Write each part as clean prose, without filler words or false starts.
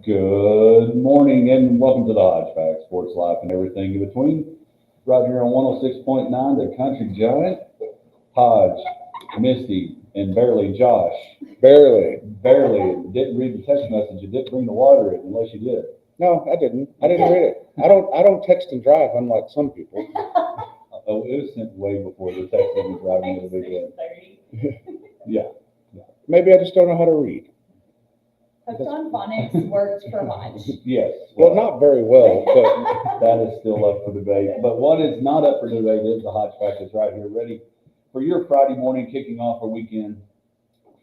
Good morning and welcome to the Hodge Pack, sports life and everything in between. Right here on 106.9, the Country Giant, Hodge, Misty, and barely Josh. Barely. Didn't read the text message. You didn't bring the water in unless you did. No, I didn't. I didn't read it. I don't text and drive unlike some people. Oh, it was sent way before the text was driving to the big end. Yeah. Maybe I just don't know how to read. Hooked on phonics works for Hodge. Yes. Well, not very well, but That is still up for debate. But what is not up for debate is the Hodge Pack is right here, ready for your Friday morning, kicking off a weekend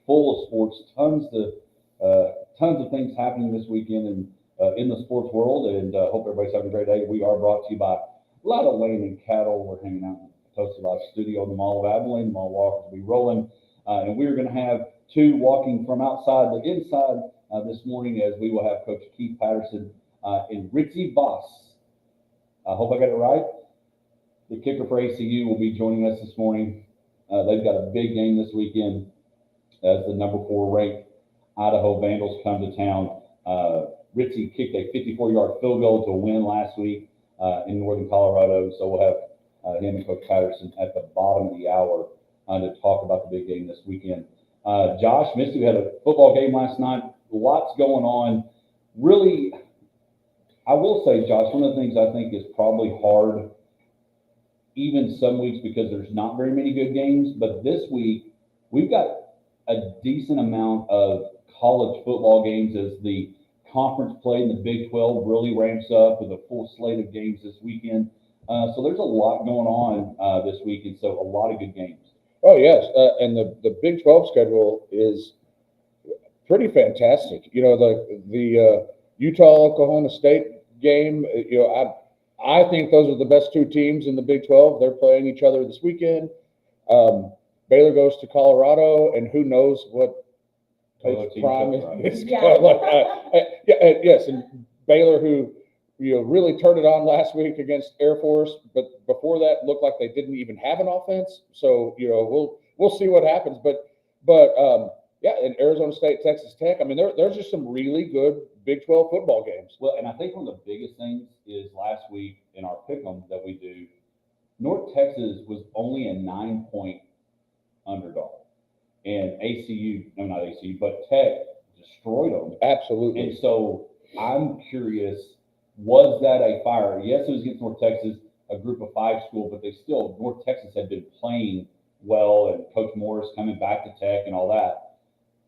full of sports. Tons of things happening this weekend in the sports world, and hope everybody's having a great day. We are brought to you by a lot of land and cattle. We're hanging out in the Toasted Life studio in the Mall of Abilene. The Mall Walkers will be rolling, and we're going to have two walking from outside to inside this morning, as we will have Coach Keith Patterson and Ritzy Voss. I hope I got it right. The kicker for ACU will be joining us this morning. They've got a big game this weekend as the number 4 ranked Idaho Vandals come to town. Ritzy kicked a 54-yard field goal to win last week in northern Colorado, so we'll have him and Coach Patterson at the bottom of the hour to talk about the big game this weekend. Josh, Misty, we had a football game last night. Lots going on. Really, I will say, Josh, one of the things I think is probably hard, even some weeks, because there's not very many good games, but this week we've got a decent amount of college football games as the conference play in the Big 12 really ramps up with a full slate of games this weekend. So there's a lot going on this week, and so a lot of good games. oh yes, and the Big 12 schedule is pretty fantastic. You know, the Utah Oklahoma State game. You know, I think those are the best two teams in the Big 12. They're playing each other this weekend. Baylor goes to Colorado, and who knows what Coach Prime is going like. Yes, and Baylor, who really turned it on last week against Air Force, but before that looked like they didn't even have an offense. So we'll see what happens. But yeah, and Arizona State, Texas Tech. I mean, there's just some really good Big 12 football games. Well, and I think one of the biggest things is last week in our pick'em that we do, North Texas was only a 9-point underdog, and not ACU, but Tech destroyed them. Absolutely. And so I'm curious, was that a fire? Yes, it was against North Texas, a group of 5 school, but North Texas had been playing well, and Coach Morris coming back to Tech and all that.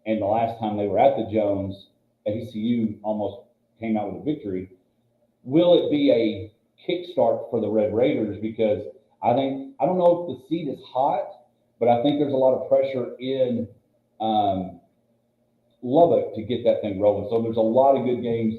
And the last time they were at the Jones, ACU almost came out with a victory. Will it be a kickstart for the Red Raiders? Because I don't know if the seat is hot, but I think there's a lot of pressure in Lubbock to get that thing rolling. So there's a lot of good games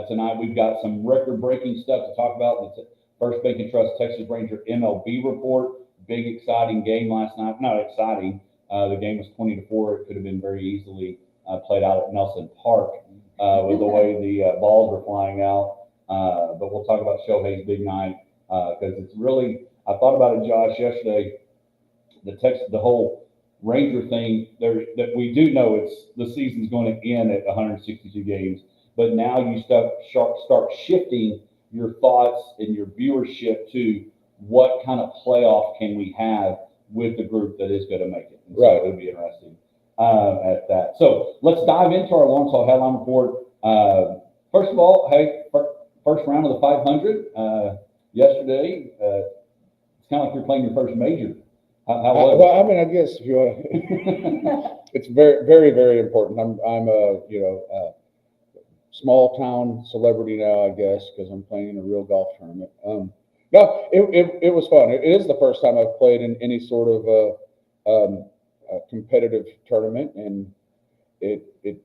tonight. We've got some record-breaking stuff to talk about. The First Bank and Trust Texas Ranger MLB report. Big, exciting game last night. Not exciting. The game was 20-4. It could have been very easily played out at Nelson Park with the way the balls were flying out. But we'll talk about Shohei's big night because it's really, I thought about it, Josh, yesterday. The whole Ranger thing, that we do know the season's going to end at 162 games, but now you start shifting your thoughts and your viewership to what kind of playoff can we have with the group that is going to make it. And right. So it'll be interesting at that. So let's dive into our Lawrence Hall headline report. First of all, hey, first round of the 500 yesterday. It's kind of like you're playing your first major. How was it? Well, I mean, I guess if you want, it's very, very, very important. I'm a small town celebrity now, I guess, because I'm playing in a real golf tournament. No, it was fun. It is the first time I've played in any sort of a competitive tournament, and the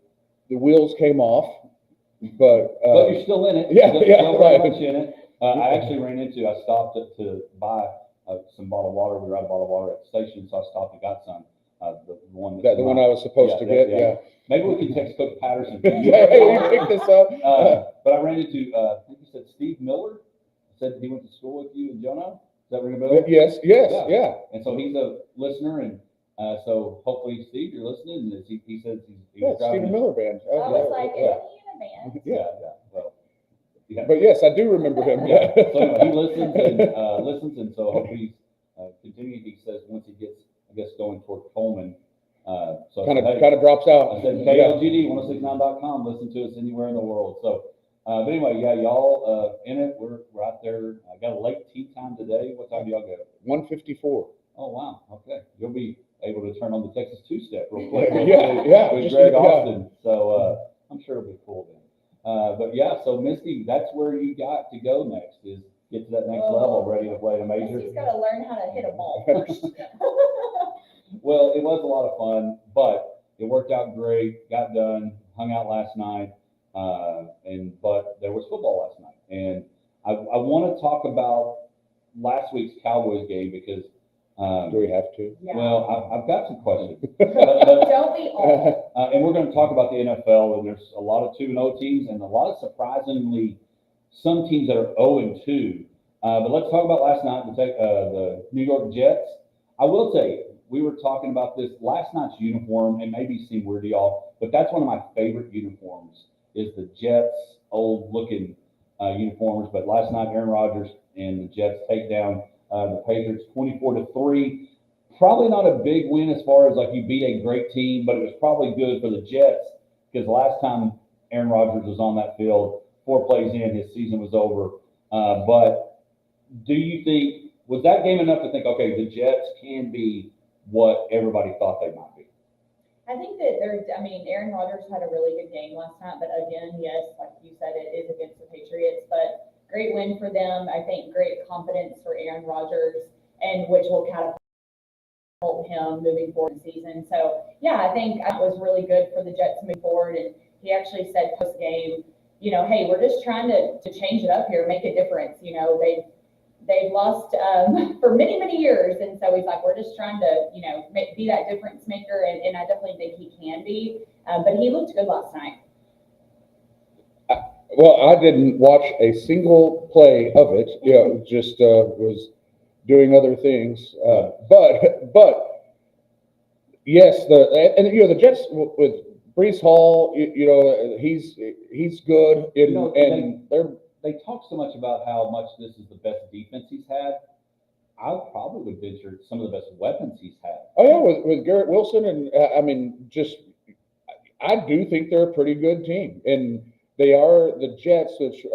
wheels came off, but you're still in it. Yeah, still right. Very much in it. I stopped to buy some bottled water. We were out of bottled water at the station, so I stopped and got some. The one I was supposed to get. Yeah. Maybe we can text Coach Patterson. Yeah, you picked this up. But I ran into I think you said Steve Miller. Said he went to school with you in Jonah. Does that ring a bell? Yes, yeah. And so he's a listener, and so hopefully, Steve, you're listening. And he says he's Steve Miller Band. I was like, is he in a advance. Yeah. Well, yeah. But yes, I do remember him. Yeah, so anyway, he listens, and so I hope he's continuing. He says once he gets, I guess, going toward Coleman. So Kind I said, of drops out. I said, KLGD1069.com, listen to us anywhere in the world. So, but anyway, yeah, y'all in it. We're out there. I got a late tea time today. What time do y'all go? 1:54. Oh, wow. Okay. You'll be able to turn on the Texas two-step real quick. Yeah. With Just, Greg yeah. Austin. So I'm sure it'll be cool then. But yeah, so Misty, that's where you got to go next, is get to that next level, ready to play a major. He's got to learn how to hit a ball first. Well, it was a lot of fun, but it worked out great, got done, hung out last night, but there was football last night. And I want to talk about last week's Cowboys game because Do we have to? Yeah. well, I've got some questions. Don't we all? And we're going to talk about the NFL, and there's a lot of 2-0 teams and a lot of surprisingly some teams that are 0-2. But let's talk about last night, the New York Jets. I will tell you, we were talking about this last night's uniform, and maybe seem weird to y'all, but that's one of my favorite uniforms is the Jets old-looking uniforms. But last night, Aaron Rodgers and the Jets take down the Patriots 24-3. Probably not a big win as far as like you beat a great team, but it was probably good for the Jets because last time Aaron Rodgers was on that field, 4 plays in, his season was over. But do you think, was that game enough to think, okay, the Jets can be what everybody thought they might be? I think that Aaron Rodgers had a really good game last night, but again, yes, like you said, it is against the Patriots, but great win for them. I think great confidence for Aaron Rodgers, and which will catapult him moving forward in the season. So yeah, I think it was really good for the Jets to move forward. And he actually said post game, hey, we're just trying to change it up here, make a difference. They've lost for many, many years. And so he's like, we're just trying to, be that difference maker. And I definitely think he can be. But he looked good last night. Well, I didn't watch a single play of it. Just was doing other things. But yes, the Jets with Breece Hall, he's good, they talk so much about how much this is the best defense he's had. I probably would venture some of the best weapons he's had. Oh yeah, with Garrett Wilson, and I do think they're a pretty good team, and they are the Jets, which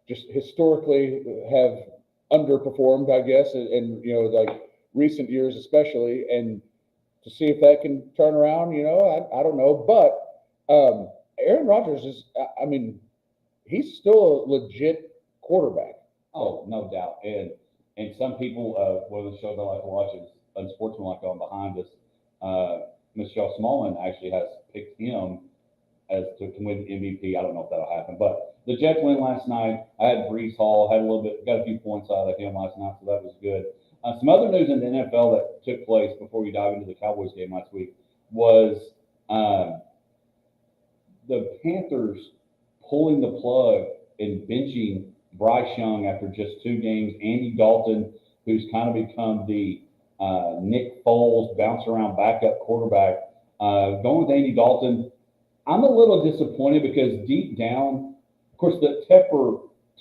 just historically have underperformed, I guess, and like recent years especially, and to see if that can turn around, I don't know, but Aaron Rodgers is, he's still a legit quarterback. Oh, no doubt. And some people, one of the shows I like to watch is Unsportsmanlike on Behind Us. Michelle Smallman actually has picked him as to win MVP. I don't know if that'll happen, but the Jets win last night. I had Breece Hall, got a few points out of him last night, so that was good. Some other news in the NFL that took place before we dive into the Cowboys game last week was the Panthers pulling the plug and benching Bryce Young after just 2 games. Andy Dalton, who's kind of become the Nick Foles bounce around backup quarterback, going with Andy Dalton. I'm a little disappointed because deep down, of course, the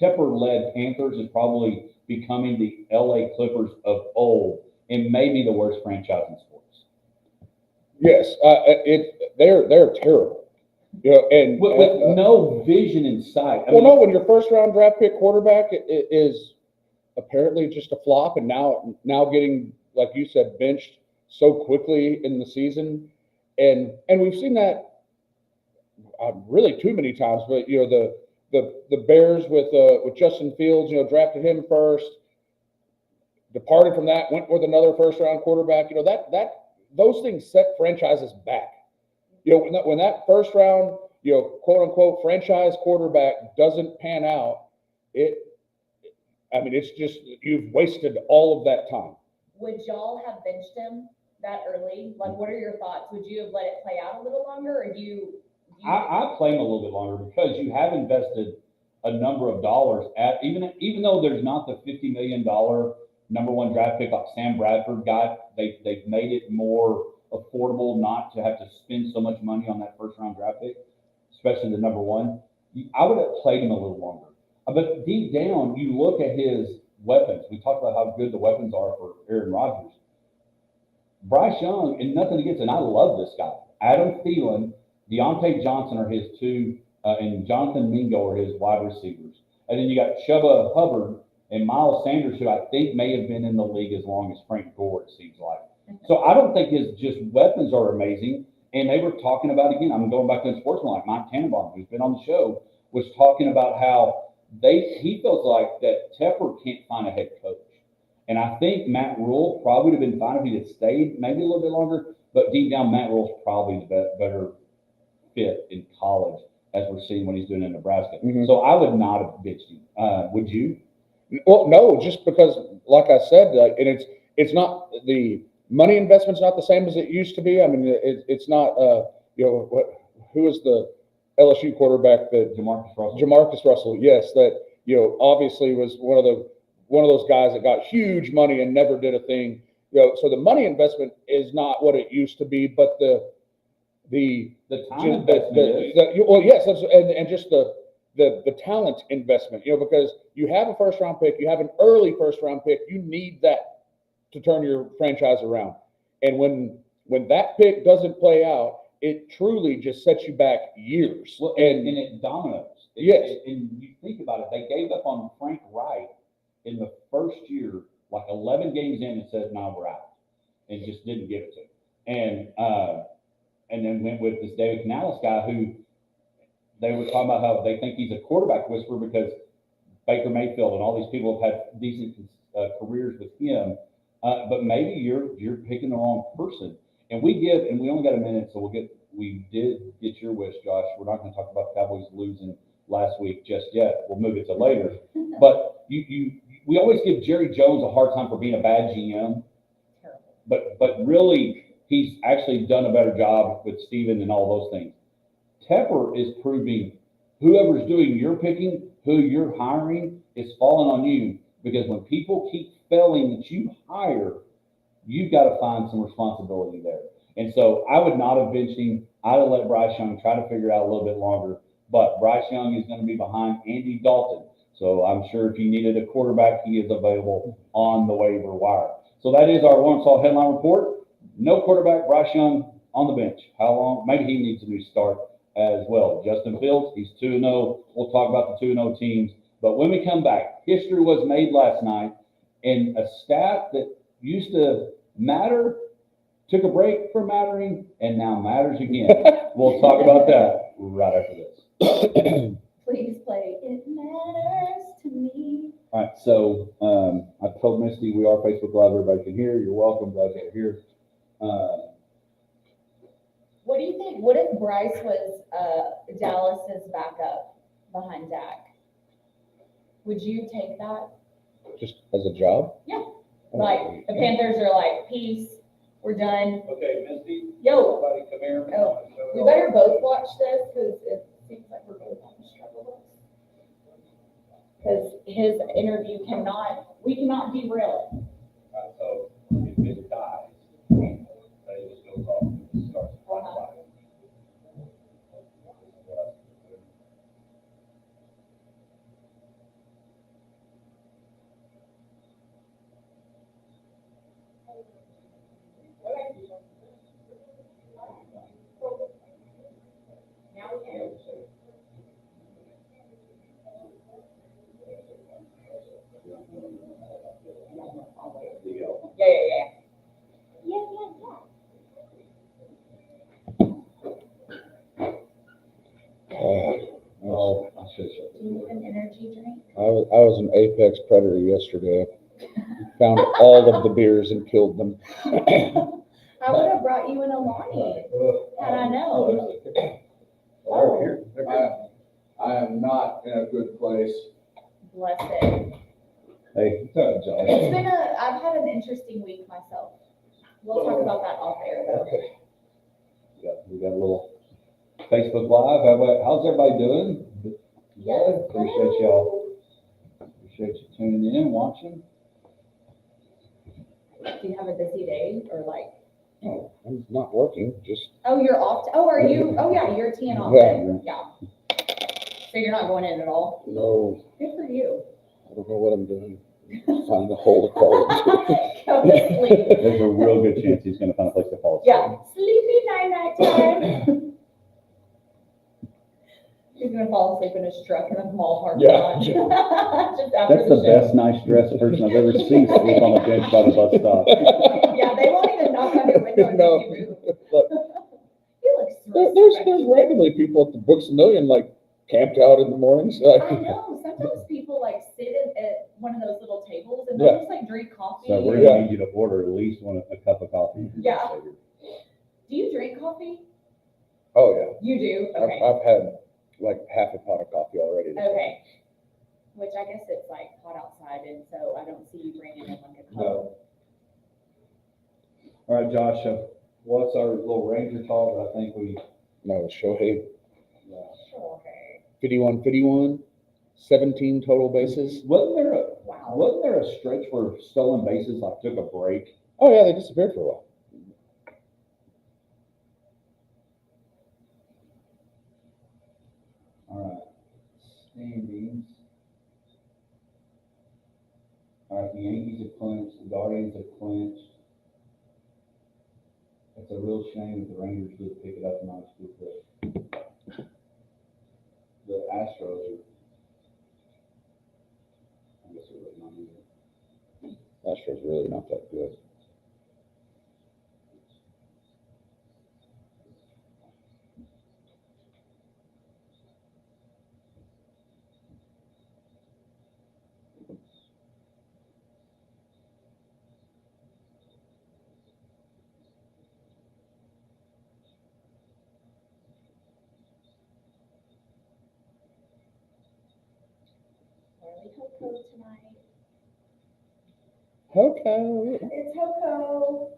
Tepper-led Panthers is probably becoming the LA Clippers of old and maybe the worst franchise in sports. Yes, they're terrible. And with no vision in sight. When your first round draft pick quarterback is apparently just a flop, and now getting, like you said, benched so quickly in the season, and we've seen that really too many times. But the Bears with Justin Fields, drafted him first, departed from that, went with another first round quarterback. Those things set franchises back. When that first round, quote unquote franchise quarterback doesn't pan out, it's just, you've wasted all of that time. Would y'all have benched him that early? Like, what are your thoughts? Would you have let it play out a little longer, or do you? I play him a little bit longer because you have invested a number of dollars even though there's not the $50 million number 1 draft pick like Sam Bradford got, they've made it more affordable not to have to spend so much money on that first round draft pick. especially the number one, I would have played him a little longer. But deep down, you look at his weapons. We talked about how good the weapons are for Aaron Rodgers. Bryce Young, and nothing against it, and I love this guy. Adam Thielen, Deontay Johnson are his two, and Jonathan Mingo are his wide receivers. And then you got Chuba Hubbard and Miles Sanders, who I think may have been in the league as long as Frank Gore, it seems like. So I don't think his just weapons are amazing. And they were talking about, again, I'm going back to the sportsman, like Mike Tannenbaum, who's been on the show, was talking about how he feels like that Tepper can't find a head coach. And I think Matt Rule probably would have been fine if he had stayed maybe a little bit longer, but deep down, Matt Rule's probably the better fit in college, as we're seeing what he's doing in Nebraska. Mhm. So I would not have bitched him. Would you? Well, no, just because, like I said, and it's not the money investment's not the same as it used to be. I mean, it's not. Who is the LSU quarterback that Jamarcus Russell. Jamarcus Russell? Yes, that obviously was one of those guys that got huge money and never did a thing. So the money investment is not what it used to be, but the time investment well, yes, and just the talent investment, because you have a first round pick, you have an early first round pick, you need that to turn your franchise around. And when that pick doesn't play out, it truly just sets you back years. Well, and it dominoes. Yes. And you think about it, they gave up on Frank Wright in the first year, like 11 games in, and said, "No, we're out," and just didn't give it to him. And then went with this David Canales guy, who they were talking about how they think he's a quarterback whisperer because Baker Mayfield and all these people have had decent careers with him. But maybe you're picking the wrong person. And we only got a minute, so we did get your wish, Josh. We're not going to talk about Cowboys losing last week just yet. We'll move it to later. But we always give Jerry Jones a hard time for being a bad GM. But really, he's actually done a better job with Steven and all those things. Tepper is proving whoever's doing your picking, who you're hiring, is falling on you, because when people keep failing that you hire, you've got to find some responsibility there. And so I would not have benched him. I'd have let Bryce Young try to figure it out a little bit longer. But Bryce Young is going to be behind Andy Dalton. So I'm sure if you needed a quarterback, he is available on the waiver wire. So that is our Lawrence Hall headline report. No quarterback, Bryce Young on the bench. How long? Maybe he needs a new start as well. Justin Fields, he's 2-0. We'll talk about the 2-0 teams. But when we come back, history was made last night, and a stat that used to matter took a break from mattering and now matters again. We'll talk about that right after this. Please play It Matters to Me. All right, so I told Misty we are Facebook Live. Everybody can hear. You're welcome. Glad you're here. What do you think? What if Bryce was Dallas's backup behind Dak? Would you take that? Just as a job? Yeah. Like the Panthers are like, peace, we're done. Okay, Misty. Yo, Everybody come here. Oh, we better both watch this because it seems like we're both on the struggle bus. Because his interview we cannot derail it. So if it dies, they just goes off and starts flying by. Now we can. Yeah. Oh, I should Do you need an energy drink? I was an apex predator yesterday. Found all of the beers and killed them. I would have brought you an Alani, had I known. Oh, here. I am not in a good place. Bless it. Hey, Josh. I've had an interesting week myself. We'll talk about that off air though. Okay. We got a little Facebook Live. How's everybody doing? Yes. Appreciate y'all. Appreciate you tuning in, watching. Do you have a busy day or like Oh, I'm not working, just, Oh, you're off, are you? Oh, yeah, you're teeing off Yeah. then, yeah. So you're not going in at all? no, Good for you. I don't know what I'm doing. Find a hole to crawl into. Go to sleep. There's a real good chance he's gonna find a place to fall asleep. Yeah, sleepy night time. He's gonna fall asleep in his truck in the mall parking Yeah. lot. Just after That's the show. best nice dressed person I've ever seen sleep on a bench by the bus stop. Yeah, they won't even knock on your window No. if you move. But He looks there's respectable. randomly people at the Books A Million, like, camped out in the mornings, I like, know, sometimes people like sit at one of those little tables and Yeah. they'll just like drink coffee. So we're or- gonna need you to order at least a cup of coffee. Yeah. Do you drink coffee? oh, yeah. You do? I've, Okay, I've had like half a pot of coffee already. okay. Which I guess it's like hot outside and so I don't see you bringing in like a cup. No. All right, Josh, what's our little Ranger talk? I think we, No, Shohei, Sure, okay. 51, 17 total bases. wasn't Wow. there a stretch where stolen bases like took a break? Oh, yeah, they disappeared for a while. All right, standings. All right, the Yankees have clinched, the Guardians have clinched. It's a real shame that the Rangers did pick it up tonight with the Astros are, I guess they're really not either. Astros really not that good. Early Coco tonight. Okay. It's Coco.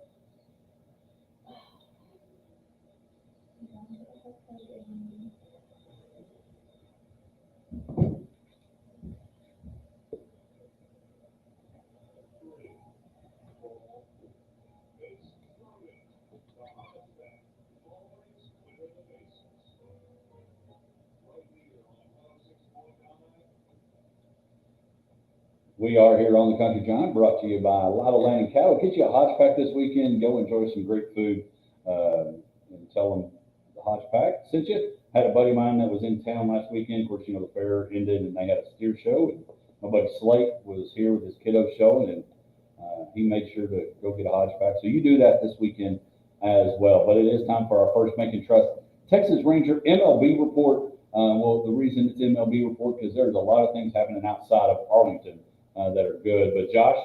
We are here on the Country Giant, brought to you by Live Land and Cattle. Get you a Hodge Pack this weekend. Go enjoy some great food. And tell them the Hodge Pack sent you. Had a buddy of mine that was in town last weekend. Of course, you know, the fair ended and they had a steer show. And my buddy Slate was here with his kiddo showing, and he made sure to go get a Hodge Pack. So you do that this weekend as well. But it is time for our first Make and Trust Texas Ranger MLB report. Well, the reason it's MLB report because there's a lot of things happening outside of Arlington that are good. But Josh,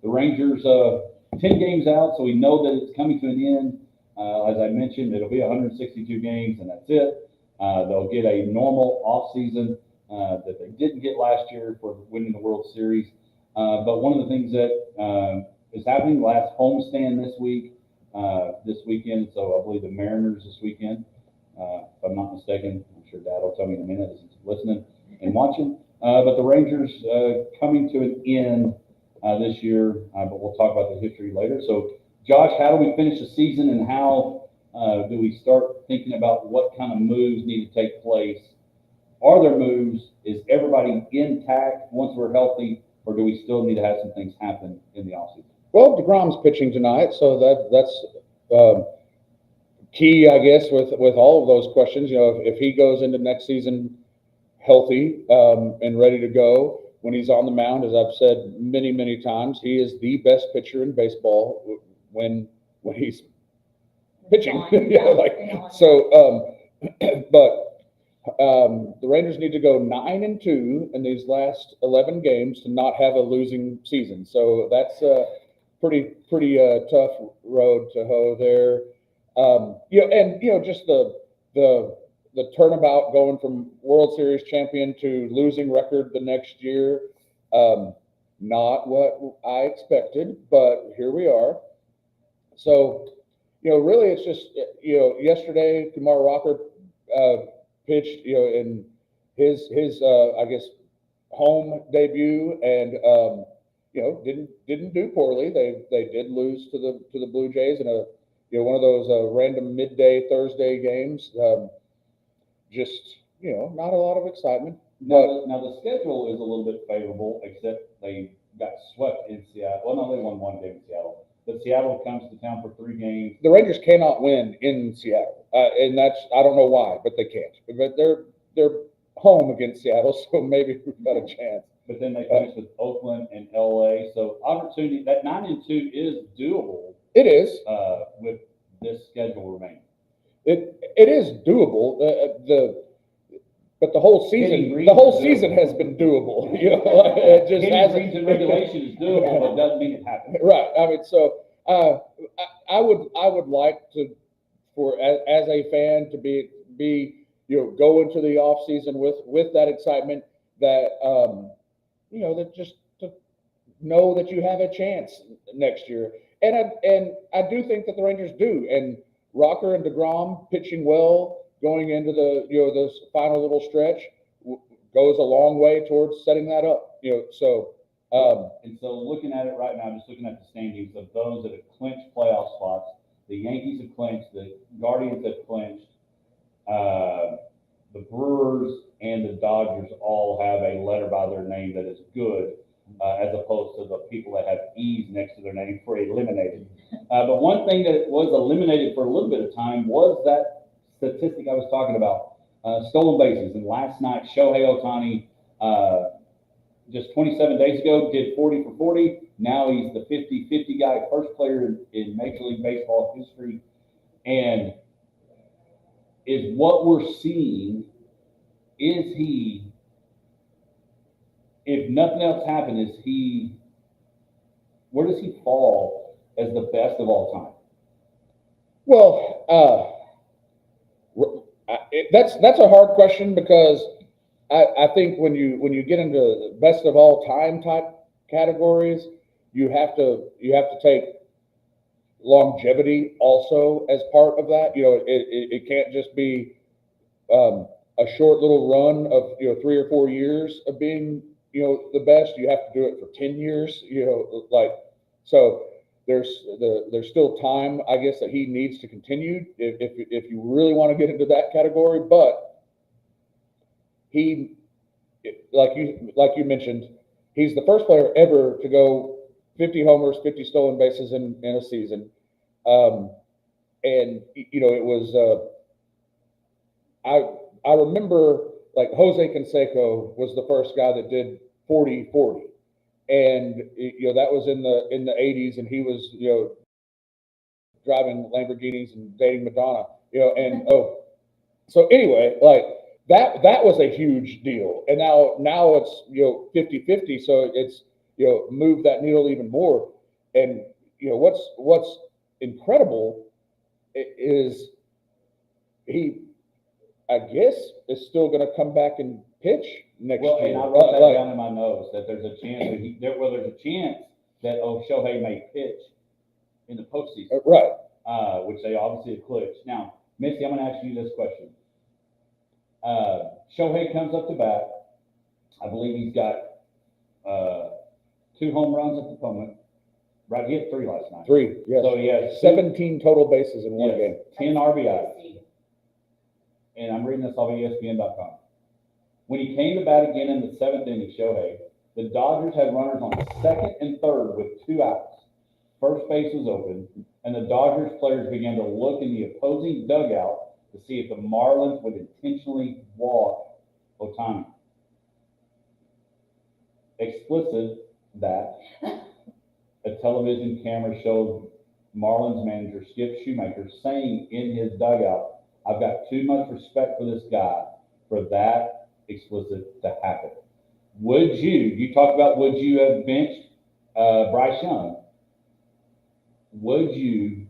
the Rangers, 10 games out, so we know that it's coming to an end. As I mentioned, it'll be 162 games, and that's it. They'll get a normal offseason that they didn't get last year for winning the World Series. But one of the things that is happening, last homestand this weekend, so I believe the Mariners this weekend, if I'm not mistaken. I'm sure Dad will tell me in a minute as he's listening and watching. But the Rangers coming to an end this year, but we'll talk about the history later. So, Josh, how do we finish the season, and how do we start thinking about what kind of moves need to take place? Are there moves? Is everybody intact once we're healthy, or do we still need to have some things happen in the offseason? Well, DeGrom's pitching tonight, so that's key, I guess, with all of those questions. You know, if he goes into next season healthy and ready to go, when he's on the mound, as I've said many, many times, he is the best pitcher in baseball when he's pitching. But the Rangers need to go 9-2 in these last 11 games to not have a losing season. So that's a pretty tough road to hoe there. Just the turnabout going from World Series champion to losing record the next year. Not what I expected, but here we are. So, really it's just, yesterday Kumar Rocker pitched, in his I guess, home debut, and didn't do poorly. They did lose to the Blue Jays in a one of those random midday Thursday games. Just, not a lot of excitement. Now the schedule is a little bit favorable, except they got swept in Seattle. Well, no, they won one game in Seattle. But Seattle comes to town for 3 games. The Rangers cannot win in Seattle, and I don't know why, but they can't. But they're home against Seattle, so maybe we've got a chance. But then they finish with Oakland and LA. So opportunity, that 9-2 is doable. It is. With this schedule remaining. It is doable. But the whole season has been doable. It just hasn't. In regulation is doable, but doesn't mean it happens. Right. I mean, so I would like to, as a fan, to be go into the off season with that excitement, that that just to know that you have a chance next year. And I do think that the Rangers do. And Rocker and DeGrom pitching well going into the this final little stretch goes a long way towards setting that up. So. And so looking at it right now, just looking at the standings of those that have clinched playoff spots, the Yankees have clinched, the Guardians have clinched, the Brewers and the Dodgers all have a letter by their name that is good, as opposed to the people that have E's next to their name for eliminated. But one thing that was eliminated for a little bit of time was that statistic I was talking about, stolen bases. And last night, Shohei Ohtani, just 27 days ago, did 40 for 40. Now he's the 50-50 guy, first player in Major League Baseball history. And is what we're seeing, is he, if nothing else happened, where does he fall as the best of all time? Well, that's a hard question, because I think when you get into the best of all time type categories, you have to take longevity also as part of that. It can't just be a short little run of 3 or 4 years of being the best. You have to do it for 10 years. So there's still time, I guess, that he needs to continue if you really want to get into that category. But he, like you mentioned, he's the first player ever to go 50 homers, 50 stolen bases in a season. And it was I remember, like, Jose Canseco was the first guy that did 40-40, and that was in the 80s, and he was driving Lamborghinis and dating Madonna, so anyway, like, that was a huge deal. And now it's 50-50, so it's move that needle even more. And what's incredible is he, I guess, is still going to come back and pitch next year. And I wrote that down in my notes, that there's a chance there's a chance that Shohei may pitch in the postseason. Right. Which they obviously eclipsed. Now, Missy, I'm going to ask you this question. Shohei comes up to bat. I believe he's got 2 home runs at the moment. Right, he had 3 last night. 3, yes. So he has 17 total bases in one game. 10 RBIs. And I'm reading this off of ESPN.com. When he came to bat again in the 7th inning, Shohei, the Dodgers had runners on 2nd and 3rd with 2 outs. First base was open, and the Dodgers players began to look in the opposing dugout to see if the Marlins would intentionally walk Ohtani. Explicit that a television camera showed Marlins manager Skip Shoemaker saying in his dugout, "I've got too much respect for this guy for that explicit to happen." You talk about would you have benched Bryce Young? Would you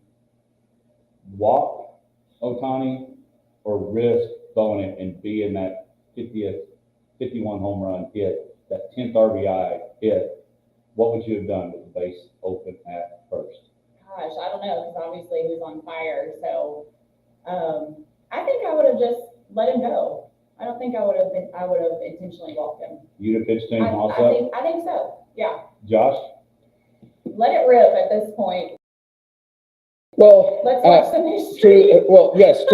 walk Ohtani or risk throwing it and being that 51 home run hit, that 10th RBI hit? What would you have done with the base open at first? Gosh, I don't know, because obviously he was on fire. So I think I would have just let him go. I don't think I would have intentionally walked him. You'd have pitched to him also? I think so. Yeah. Josh? Let it rip at this point. Well, Let's watch some history. yes,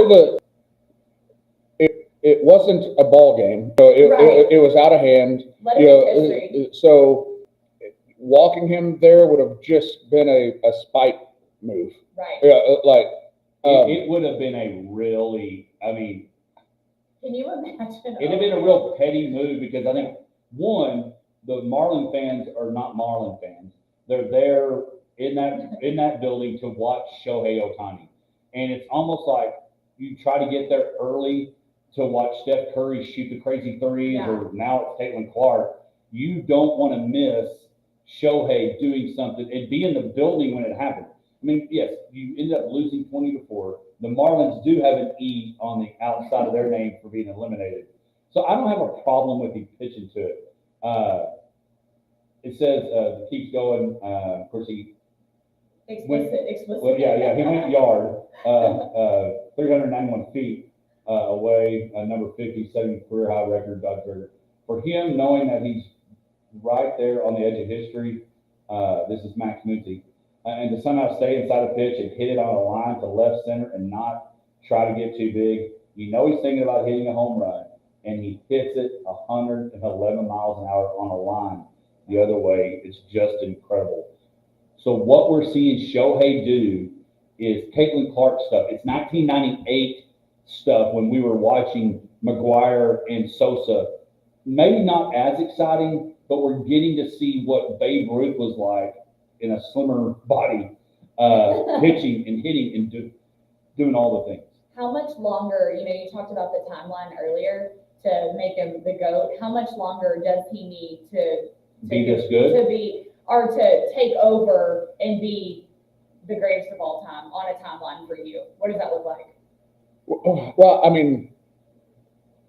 it wasn't a ball game. So Right. it was out of hand. Let You it know, be history. so walking him there would have just been a spite move. Right. Yeah, like It would have been a really, I mean, Can you imagine? it'd have been a real petty move because I think, one, the Marlin fans are not Marlin fans. They're there in that building to watch Shohei Ohtani. And it's almost like you try to get there early to watch Steph Curry shoot the crazy threes, Yeah. or now it's Caitlin Clark. You don't want to miss Shohei doing something and be in the building when it happened. I mean, yes, you ended up losing 20-4. The Marlins do have an E on the outside of their name for being eliminated. So I don't have a problem with him pitching to it. It says, keeps going, of course, Explicit. well, yeah, he went yard, 391 feet away, number 50, setting career high record, Dodge record. For him, knowing that he's right there on the edge of history, this is Max Muncy, and to somehow stay inside the pitch and hit it on a line to left center and not try to get too big, you know he's thinking about hitting a home run, and he hits it 111 miles an hour on a line the other way. It's just incredible. So what we're seeing Shohei do is Caitlin Clark stuff. It's 1998 stuff when we were watching McGuire and Sosa. Maybe not as exciting, but we're getting to see what Babe Ruth was like in a slimmer body, pitching and hitting and doing all the things. How much longer, you talked about the timeline earlier to make him the GOAT. How much longer does he need to Be this good? Or to take over and be the greatest of all time on a timeline for you? What does that look like? well, I mean,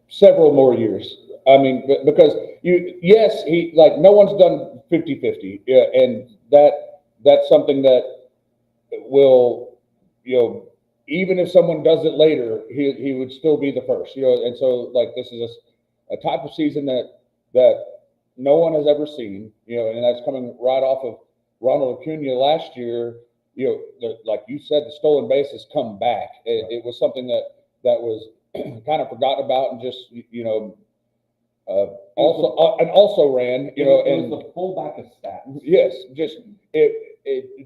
several more years. I mean, because he, like, no one's done 50-50. Yeah, and that's something that will, even if someone does it later, he would still be the first, and so, like, this is a type of season that no one has ever seen, and that's coming right off of Ronald Acuna last year. Like you said, the stolen base has come back. It was something that was kind of forgotten about, and just also ran, It and was the fullback of stats. yes, just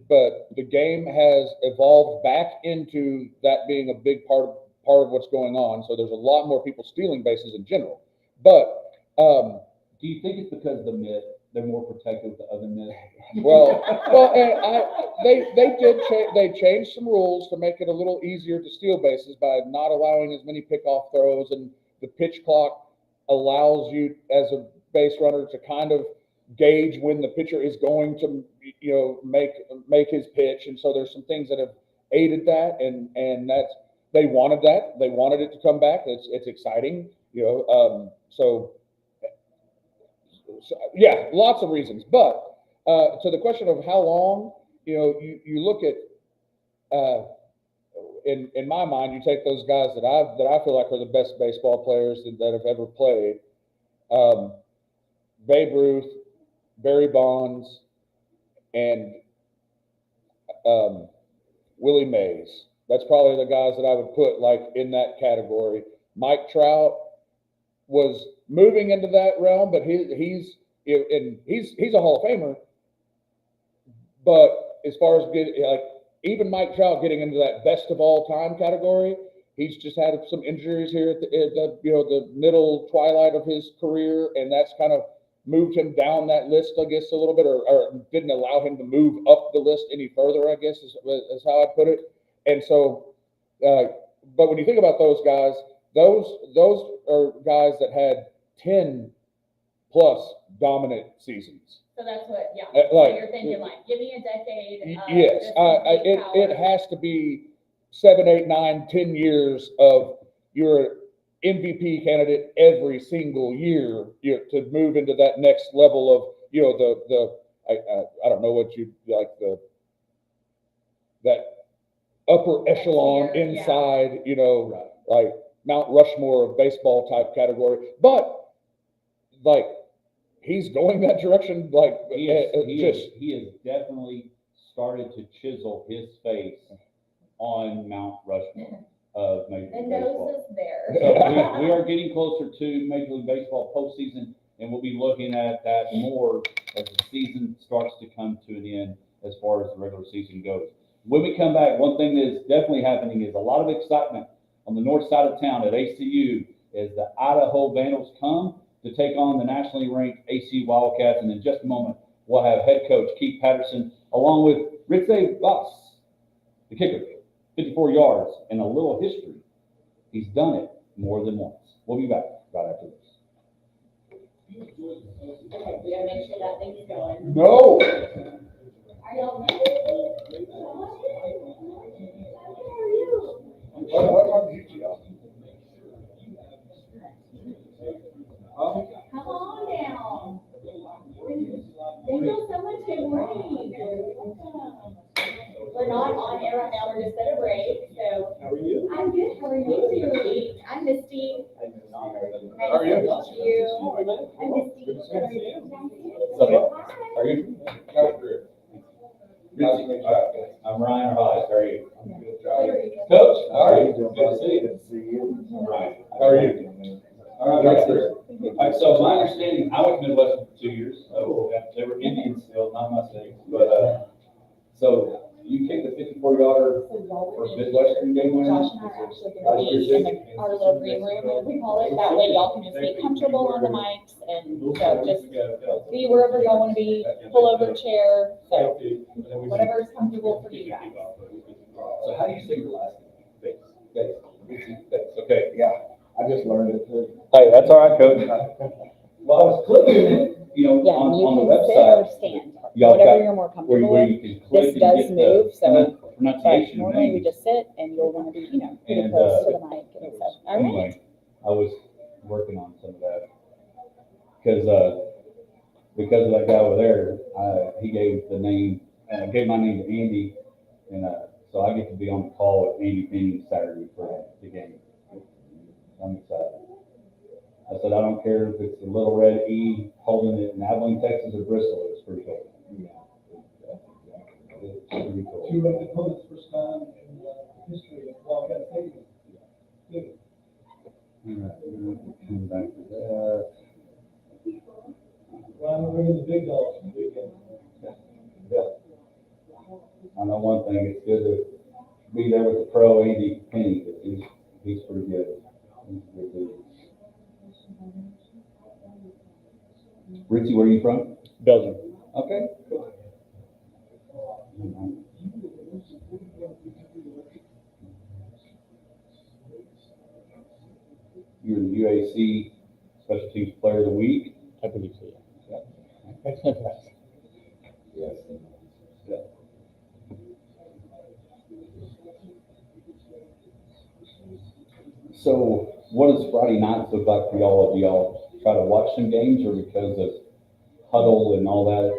but the game has evolved back into that being a big part of what's going on. So there's a lot more people stealing bases in general. But Do you think it's because of the myth? They're more protective of the other myth? they changed some rules to make it a little easier to steal bases by not allowing as many pickoff throws, and the pitch clock allows you as a base runner to kind of gauge when the pitcher is going to make his pitch. And so there's some things that have aided that, and that's they wanted it to come back. It's exciting, so yeah, lots of reasons. But to the question of how long, you look at in my mind, you take those guys that I feel like are the best baseball players that have ever played. Babe Ruth, Barry Bonds, and Willie Mays. That's probably the guys that I would put like in that category. Mike Trout was moving into that realm, but he's a Hall of Famer. But as far as even Mike Trout getting into that best of all time category, he's just had some injuries here at the middle twilight of his career, and that's kind of moved him down that list, I guess, a little bit, or didn't allow him to move up the list any further, I guess, is how I put it. And so, but when you think about those guys, those are guys that had 10 plus dominant seasons. So that's what, yeah. Like, so you're thinking, like, give me a decade. Yes, it has to be 7, 8, 9, 10 years of your MVP candidate every single year, to move into that next level of, I don't know what you like, that upper echelon inside, like Mount Rushmore of baseball type category. But like, he's going that direction. Like, he has definitely started to chisel his face on Mount Rushmore of Major League And Baseball. knows us there. So we are getting closer to Major League Baseball postseason, and we'll be looking at that more as the season starts to come to an end as far as the regular season goes. When we come back, one thing that is definitely happening is a lot of excitement on the north side of town at ACU as the Idaho Vandals come to take on the nationally ranked ACU Wildcats. And in just a moment, we'll have head coach Keith Patterson along with Ritze Voss, the kicker, 54 yards and a little history. He's done it more than once. We'll be back right after this. Okay, we gotta make sure that thing's going. No. Are y'all ready? Come on down. Thank you so much. Good morning. We're not on air right now. We're just at a break. So How are you? I'm good. How are you doing? I'm Misty. How Nice are you? to meet you. I'm Misty. What's up? How are you? I'm Ryan Hodge. How are you? Coach, how are you? Good to see you. Good to see you. All right. How are you? All right, all right, so my understanding, I went to Midwestern for 2 years, so they were Indians still, not my state, but, so you kicked a 54-yarder for Midwestern game winner? Josh and I are actually gonna be in our little green room, as we call it. That way y'all can just be comfortable on the mics and so just be wherever y'all wanna be, pull over chair, so whatever is comfortable for you guys. So how do you say your last name? Bates. Okay. Yeah, I just learned it too. Hey, that's all right, Coach. Well, I was clicking it, Yeah, on and the you can sit or website, stand, Y'all whatever got- you're more where comfortable where with. you can click This and does get move, the so, but pronunciation of normally we names. just sit and you'll wanna be, pretty And, close to the mic and so, all right. Anyway, I was working on some of that. Because of that guy over there, he gave the name, gave my name to Andy, and, so I get to be on the call with Andy Penny Saturday for the game. I'm excited. I said, I don't care if it's a little red E holding it in Abilene, Texas, or Bristol, it's pretty cool. Yeah. It's pretty cool. You were the coach first time in the history of Wildcat Stadium. Good. All right, we're gonna come back to that. Ryan, we're bringing the big dogs from the weekend. Yeah. I know one thing, it's good to be there with the pro Andy Penny, because he's pretty good. He's a good dude. Richie, where are you from? Belgium. Okay, cool. You're the UAC Special Teams Player of the Week. I believe so, yeah. Yes. Yeah. So what does Friday nights look like for y'all? Do y'all try to watch some games or because of huddle and all that?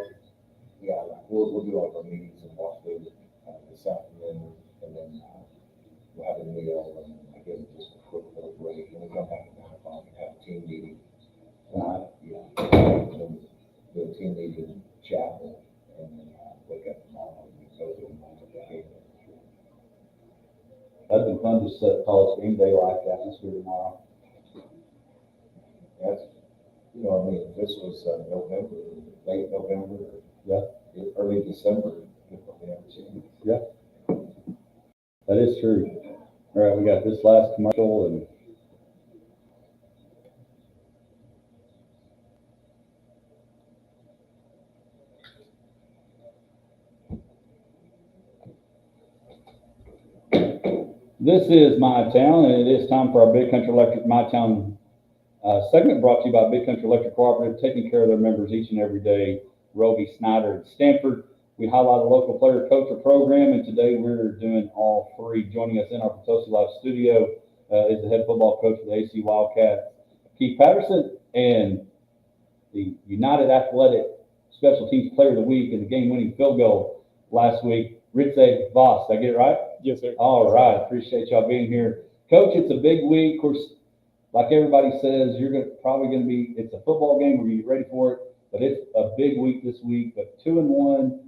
Yeah, we'll do all of our meetings in Las Vegas this afternoon, and then we'll have a meal, and again, just a quick little break, and we come back at 9 o'clock and have a team meeting. Yeah, and then do a team meeting in chapel, and then wake up tomorrow and go to the game. That'd be fun to set college game day like atmosphere tomorrow. That's, I mean, this was November, late November, Yeah. early December, we haven't seen it. Yeah. That is true. All right, we got this last commercial and this is My Town, and it is time for our Big Country Electric My Town segment brought to you by Big Country Electric Cooperative, taking care of their members each and every day. Roby Snyder at Stanford. We highlight a local player, coach, or program, and today we're doing all three. Joining us in our Potosi Live studio is the head football coach for the AC Wildcats, Keith Patterson, and the United Athletic Special Teams Player of the Week and the game-winning field goal last week, Ritze Voss. Did I get it right? Yes, sir. All right, appreciate y'all being here. Coach, it's a big week. Of course, like everybody says, probably going to be, it's a football game. We're going to get ready for it, but it's a big week this week. But 2-1,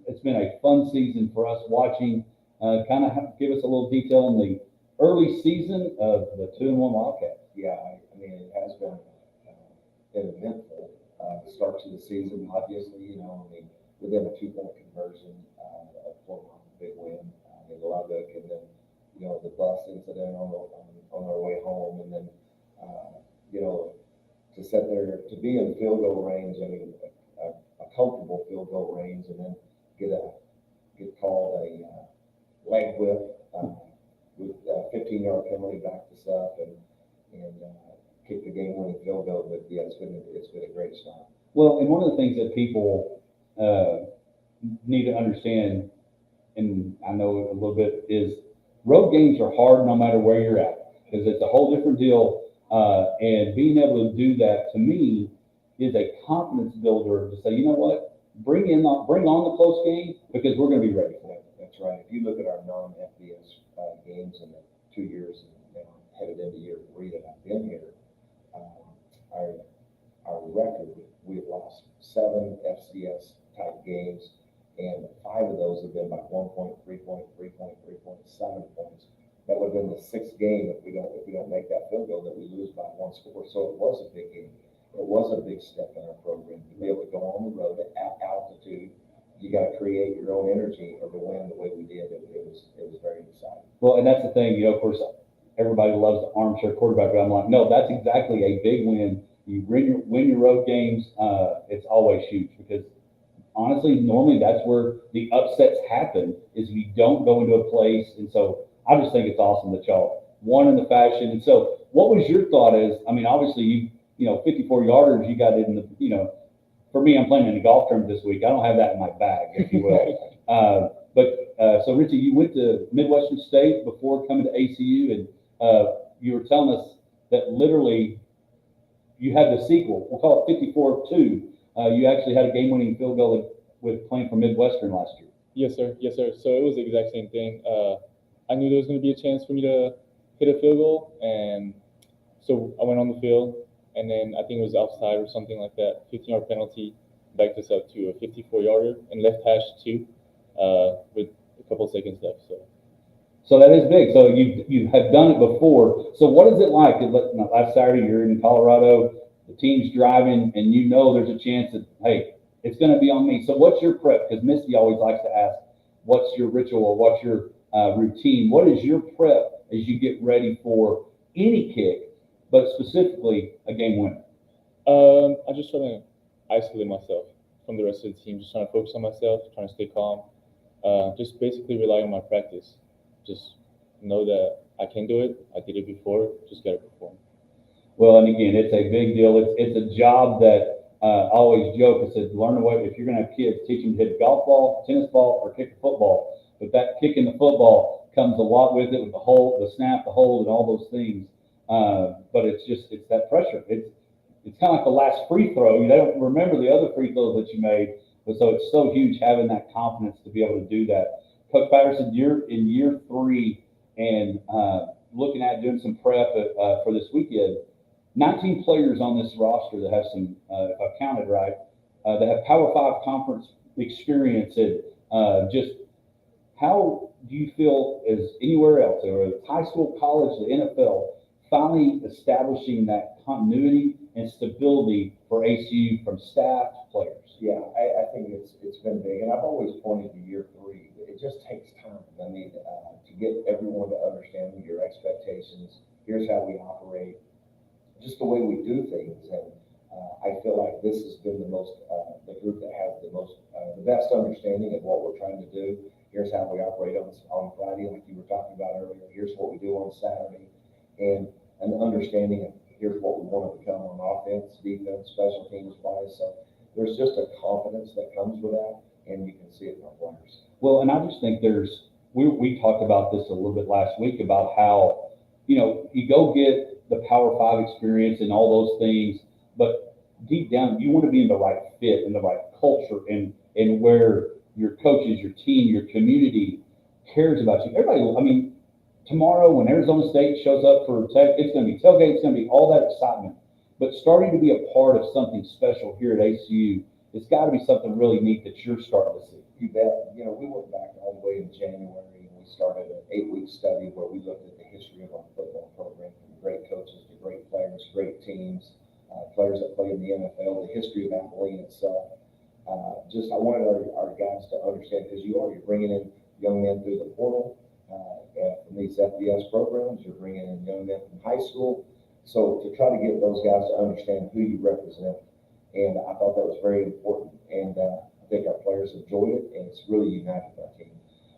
it's been a fun season for us watching. kind of give us a little detail on the early season of the 2-1 Wildcats. Yeah, I mean, it has been an eventful start to the season. Obviously, I mean, within a 2-point conversion, of pulling off a big win in Lubbock, and then the bus incident on our way home, and then to sit there to be in field goal range. I mean, a comfortable field goal range, and then get called a leg whip with a 15-yard penalty back us up, and kick the game-winning field goal. But yeah, it's been a great start. Well, and one of the things that people need to understand, and I know a little bit, is road games are hard no matter where you're at, because it's a whole different deal. And being able to do that, to me, is a confidence builder to say, you know what, bring on the close game, because we're going to be ready for it. That's right. If you look at our non-FBS games in the 2 years, and now headed into year 3 that I've been here, our record, we have lost 7 FCS type games, and 5 of those have been by 1 point, 3 point, 3 point, 3 point, 7 points. That would have been the 6th game if we don't make that field goal, that we lose by 1 score. So it was a big game. It was a big step in our program to be able to go on the road at altitude. You got to create your own energy or to win the way we did. It was very exciting. Well, and that's the thing, of course, everybody loves the armchair quarterback, but I'm like, no, that's exactly a big win. You win your road games, it's always huge, because honestly, normally that's where the upsets happen, is if you don't go into a place. And so I just think it's awesome that y'all won in the fashion. And so what was your thought as, I mean, obviously 54 yarders, you got it in the, for me, I'm playing in a golf tournament this week. I don't have that in my bag, if you will. So Richie, you went to Midwestern State before coming to ACU, and you were telling us that literally you had the sequel. We'll call it 54-2. You actually had a game-winning field goal with playing for Midwestern last year. Yes, sir. Yes, sir. So it was the exact same thing. I knew there was going to be a chance for me to hit a field goal, and so I went on the field, and then I think it was outside or something like that. 15-yard penalty backed us up to a 54-yarder and left hash 2 with a couple seconds left. So that is big. So you have done it before. So what is it like? Last Saturday you're in Colorado, the team's driving, and there's a chance that, hey, it's going to be on me. So what's your prep? Because Misty always likes to ask, what's your ritual or what's your routine? What is your prep as you get ready for any kick, but specifically a game winner? I just try to isolate myself from the rest of the team, just trying to focus on myself, trying to stay calm, just basically rely on my practice. Just know that I can do it. I did it before. Just got to perform. Well, and again, it's a big deal. It's a job that I always joke. I said, learn a way. If you're going to have kids, teach them to hit a golf ball, tennis ball, or kick a football. But that kick in the football comes a lot with it, with the hold, the snap, the hold, and all those things. But it's that pressure. It's kind of like the last free throw. You don't remember the other free throws that you made. But so it's so huge having that confidence to be able to do that. Coach Patterson, you're in year 3 and looking at doing some prep for this weekend. 19 players on this roster that have some, if I've counted right, that have Power 5 conference experience. And just how do you feel as anywhere else, or high school, college, the NFL, finally establishing that continuity and stability for ACU from staff to players? Yeah, I think it's been big, and I've always pointed to year 3. It just takes time. I mean, to get everyone to understand your expectations. Here's how we operate, just the way we do things. And I feel like this has been the group that has the best understanding of what we're trying to do. Here's how we operate on Friday, like you were talking about earlier. Here's what we do on Saturday, and an understanding of here's what we want to become on offense, defense, special teams wise. So there's just a confidence that comes with that, and you can see it in our players. Well, and I just think we talked about this a little bit last week about how, you go get the Power 5 experience and all those things, but deep down, you want to be in the right fit and the right culture and where your coaches, your team, your community cares about you. Everybody, I mean, tomorrow when Arizona State shows up for it's going to be tailgate, it's going to be all that excitement. But starting to be a part of something special here at ACU, it's got to be something really neat that you're starting to see. You bet. We went back all the way in January, and we we started an 8-week study where we looked at the history of our football program, from great coaches to great players, great teams, players that play in the NFL, the history of Abilene itself. I wanted our guys to understand, because you're bringing in young men through the portal, from these FBS programs, you're bringing in young men from high school. So to try to get those guys to understand who you represent, and I thought that was very important. And I think our players enjoyed it, and it's really united our team.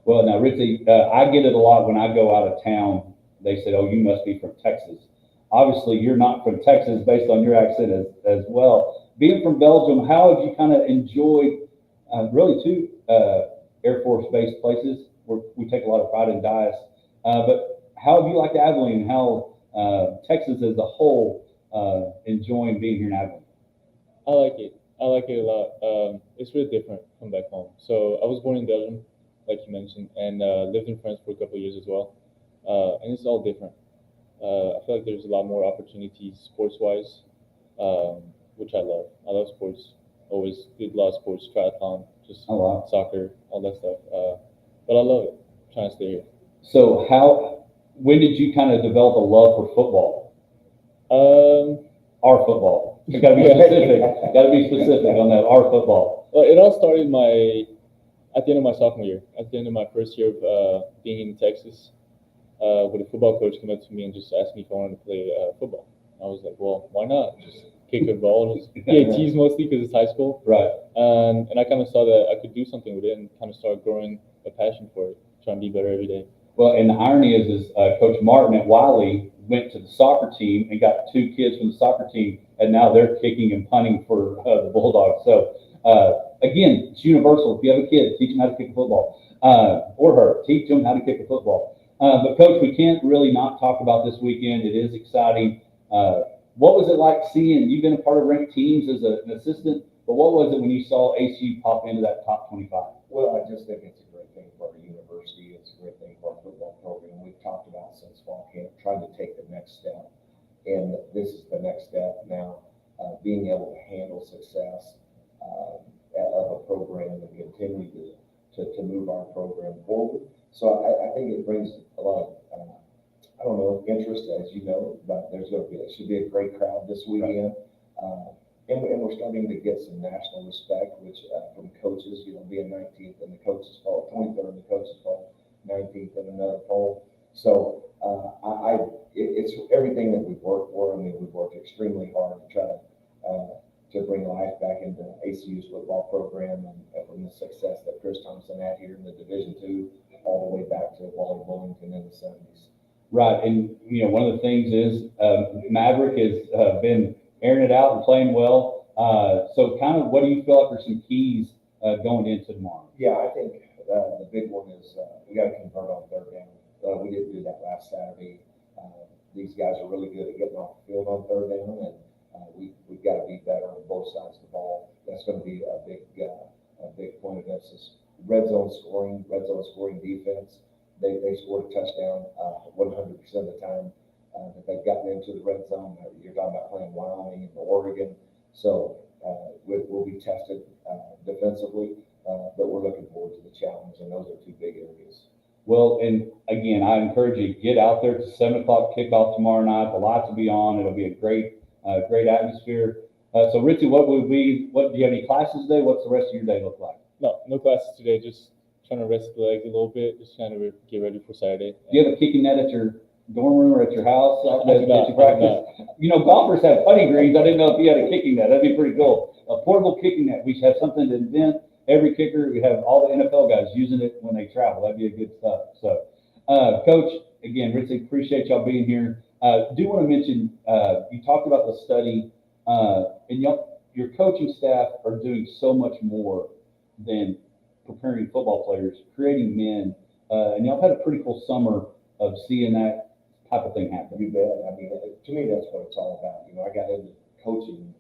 Well, now, Ritzy, I get it a lot when I go out of town. They said, "Oh, you must be from Texas." Obviously, you're not from Texas based on your accent as well. Being from Belgium, how have you kind of enjoyed really two Air Force-based places where we take a lot of pride in Dias? But how have you liked Abilene? How Texas as a whole enjoying being here in Abilene? I like it. I like it a lot. It's really different from back home. So I was born in Belgium, like you mentioned, and lived in France for a couple of years as well. And it's all different. I feel like there's a lot more opportunities sports-wise, which I love. I love sports. Always did a lot of sports, triathlon, just Oh, wow. soccer, all that stuff. But I love it. I'm trying to stay here. So when did you kind of develop a love for football? Our football. You got to be specific. Got to be specific on that. Our football. Well, it all started at the end of my sophomore year. At the end of my first year of being in Texas, when a football coach came up to me and just asked me if I wanted to play football. I was like, well, why not? Just kick a ball. Just PATs mostly because it's high school. Right. And I kind of saw that I could do something with it and kind of started growing a passion for it, trying to be better every day. Well, and the irony is Coach Martin at Wiley went to the soccer team and got 2 kids from the soccer team, and now they're kicking and punting for the Bulldogs. So, again, it's universal. If you have a kid, teach them how to kick a football. Or her, teach them how to kick a football. But, Coach, we can't really not talk about this weekend. It is exciting. What was it like seeing, you've been a part of ranked teams as an assistant, but what was it when you saw ACU pop into that top 25? Well, I just think it's a great thing for our university. It's a great thing for our football program. We've talked about since fall camp, trying to take the next step. And this is the next step now, being able to handle success of a program and continue to move our program forward. So I think it brings a lot of, I don't know, interest, as you know, but it should be a great crowd this weekend. And we're starting to get some national respect, which from coaches, being 19th in the coaches poll, 23rd in the coaches poll, 19th in another poll. So it's everything that we've worked for. I mean, we've worked extremely hard to try to bring life back into ACU's football program, and from the success that Chris Thompson had here in the Division II, all the way back to Wally Bullington in the 70s. Right, and one of the things is Maverick has been airing it out and playing well. So kind of what do you feel like are some keys going into tomorrow? Yeah, I think the big one is we got to convert on third down. We didn't do that last Saturday. These guys are really good at getting off the field on third down, and we've got to be better on both sides of the ball. That's going to be a big point of emphasis. Red zone scoring defense. They scored a touchdown 100% of the time that they've gotten into the red zone. You're talking about playing Wyoming and Oregon. So we'll be tested defensively, but we're looking forward to the challenge, and those are 2 big areas. Well, and again, I encourage you to get out there. It's a 7 o'clock kickoff tomorrow night. The lights will be on. It'll be a great atmosphere. So, Richie, do you have any classes today? What's the rest of your day look like? No classes today. Just trying to rest the legs a little bit. Just trying to get ready for Saturday. Do you have a kicking net at your dorm room or at your house? I do not. Golfers have putting greens. I didn't know if you had a kicking net. That'd be pretty cool. A portable kicking net. We should have something to invent. Every kicker, we have all the NFL guys using it when they travel. That'd be a good stuff. So, Coach, again, Richie, appreciate y'all being here. Do want to mention, you talked about the study, and your coaching staff are doing so much more than preparing football players, creating men, and y'all had a pretty cool summer of seeing that type of thing happen. You bet. I mean, to me, that's what it's all about. I got into coaching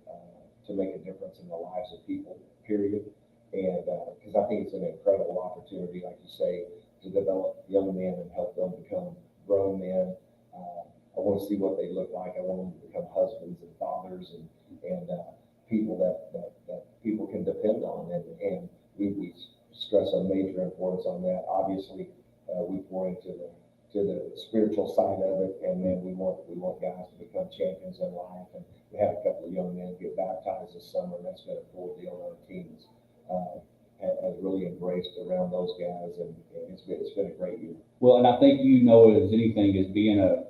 to make a difference in the lives of people, period. And because I think it's an incredible opportunity, like you say, to develop young men and help them become grown men. I want to see what they look like. I want them to become husbands and fathers and people that people can depend on. And we stress a major importance on that. Obviously, we pour into the spiritual side of it, and then we want guys to become champions in life. And we had a couple of young men get baptized this summer, and that's been a cool deal. Our teams has really embraced around those guys, and it's been a great year. Well, and I think you know as anything, as being a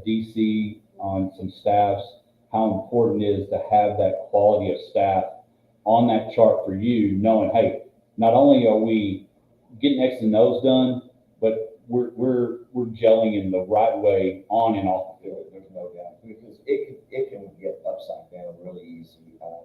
DC on some staffs, how important it is to have that quality of staff on that chart for you, knowing, hey, not only are we getting X and O's done, but we're gelling in the right way on and off the field. There's no doubt, because it can get upside down really easy,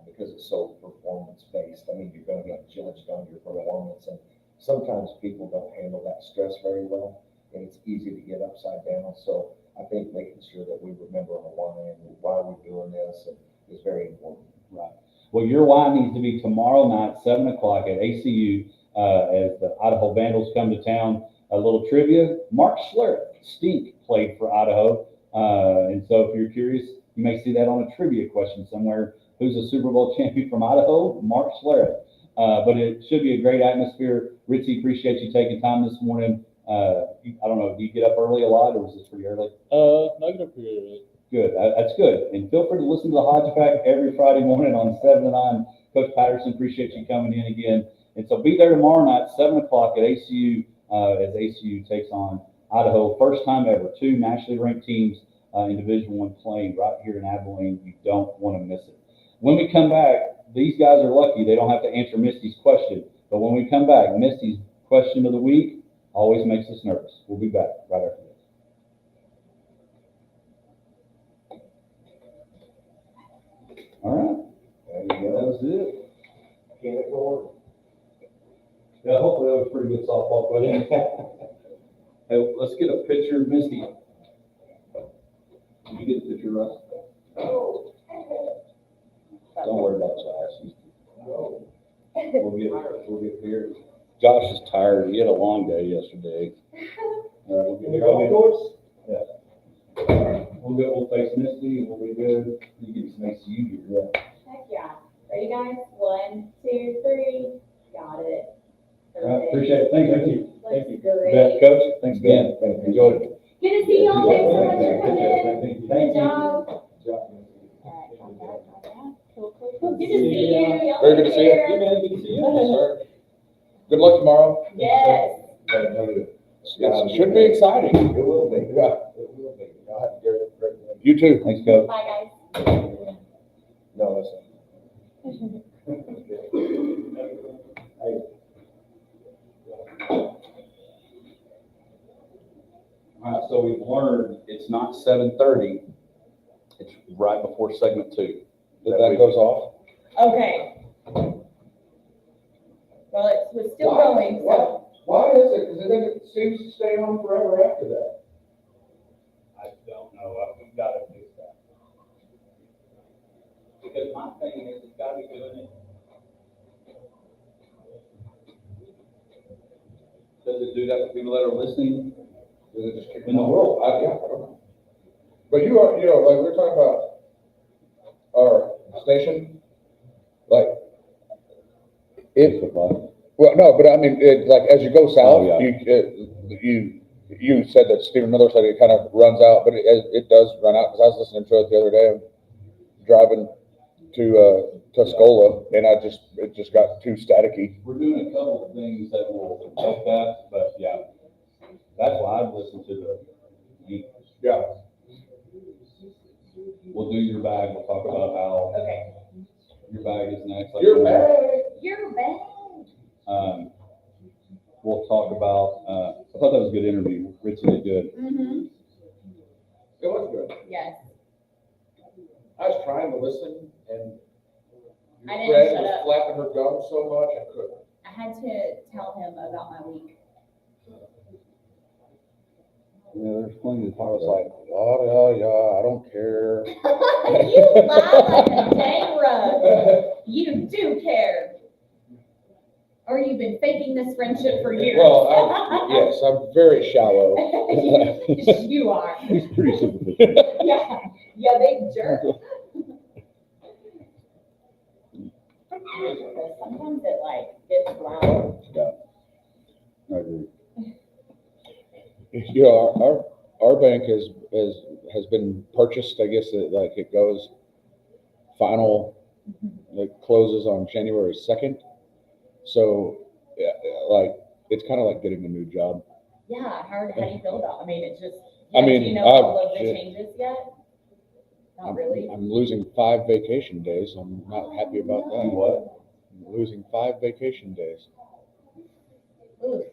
because it's so performance based. I mean, you're going to get judged on your performance, and sometimes people don't handle that stress very well, and it's easy to get upside down. So I think making sure that we remember our why and why we're doing this is very important. Right. Well, your why needs to be tomorrow night, 7 o'clock at ACU, as the Idaho Vandals come to town. A little trivia: Mark Schlereth, Stink, played for Idaho, and so if you're curious, you may see that on a trivia question somewhere. Who's a Super Bowl champion from Idaho? Mark Schlereth. But it should be a great atmosphere. Ritzy, appreciate you taking time this morning. I don't know, do you get up early a lot, or was this pretty early? No, I get up pretty early. Good, that's good. And feel free to listen to the Hodge Pack every Friday morning on 7 to 9. Coach Patterson, appreciate you coming in again. And so be there tomorrow night, 7 o'clock at ACU, as ACU takes on Idaho. First time ever, 2 nationally ranked teams in Division I playing right here in Abilene. You don't want to miss it. When we come back, these guys are lucky. They don't have to answer Misty's question. But when we come back, Misty's question of the week always makes us nervous. We'll be back right after this. All right. There you That go. was it. Can't ignore Yeah, hopefully that was a pretty good softball question. Hey, let's get a picture of Misty. Did you get the picture, Russ? Don't worry about Josh. We'll get here. Josh is tired. He had a long day yesterday. We'll get here. Yeah. We'll face Misty and we'll be good. You get some ACU here. Yeah. Heck yeah. Ready, guys? 1, 2, 3. Got it. All right, appreciate it. Thank you. Thank you. Bet, Coach, thanks again. Enjoyed it. Good to see y'all. Thanks so much for coming in. Thank you. Good job. All right, got that. Cool. Good to see you. Y'all Very good to see you. take care. man. Good to see Yes, sir. Good luck tomorrow. Yes. It should be exciting. it. It will be. Yeah. It will be. Y'all have a great day. You too. Thanks, Coach. Bye, guys. No, listen. All right, so we've learned it's not 7:30. It's right before segment 2. That goes off. Okay. Well, it was still going, so. Why is it? Because then it seems to stay on forever after that. I don't know. We've got to fix that. Because my thing is, it's got to be doing it. Does it do that with people that are listening? Does it just kick In the them off? world. I don't know. But you are, like we were talking about our station, like it. Well, no, but I mean, like as you go south, Oh, yeah. you said that Stephen Miller said it kind of runs out, but it does run out, because I was listening to it the other day, driving to Tuscola, and it just got too staticky. We're doing a couple of things that will help that, but yeah, that's why I've listened to the. Yeah. We'll do your bag. We'll talk about how Okay. your bag is next. Like You're we'll- bad. You're bad. We'll talk about, I thought that was a good interview. Richie did good. Mm-hmm. It was good. Yes. I was trying to listen, and I your didn't friend shut was up. flapping her gums so much I couldn't. I had to tell him about my week. Yeah, there's plenty to I talk was about. like, yeah, I don't care. You lie like a dang rug. You do care. Or you've been faking this friendship for years. Well, yes, I'm very shallow. You are. He's pretty superficial. Yeah, big jerk. Because sometimes it like gets loud. I agree. You know, our bank has been purchased, I guess, it goes final, it closes on January 2nd. So, yeah, like, it's kind of like getting a new job. Yeah, how do you feel about, I mean, it's just, I yeah, do mean, you know all of the shit. changes yet? Not really? I'm losing 5 vacation days. I'm not happy about You that. what? I'm losing 5 vacation days. Oof,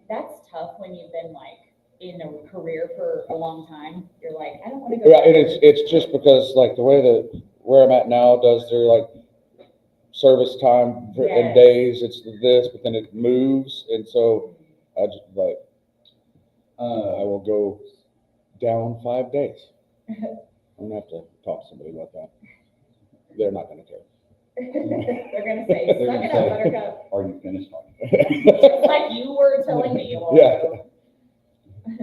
that's tough when you've been like in a career for a long time. You're like, I don't want to go. Yeah, it's just because like the way that where I'm at now does their like service time in Yes. days, it's this, but then it moves, and so I just like I will go down 5 days. I'm gonna have to talk to somebody about that. They're not gonna care. They're gonna say, They're suck gonna it say, up, buttercup. Are you finished? Just like you were telling me a while Yeah. ago.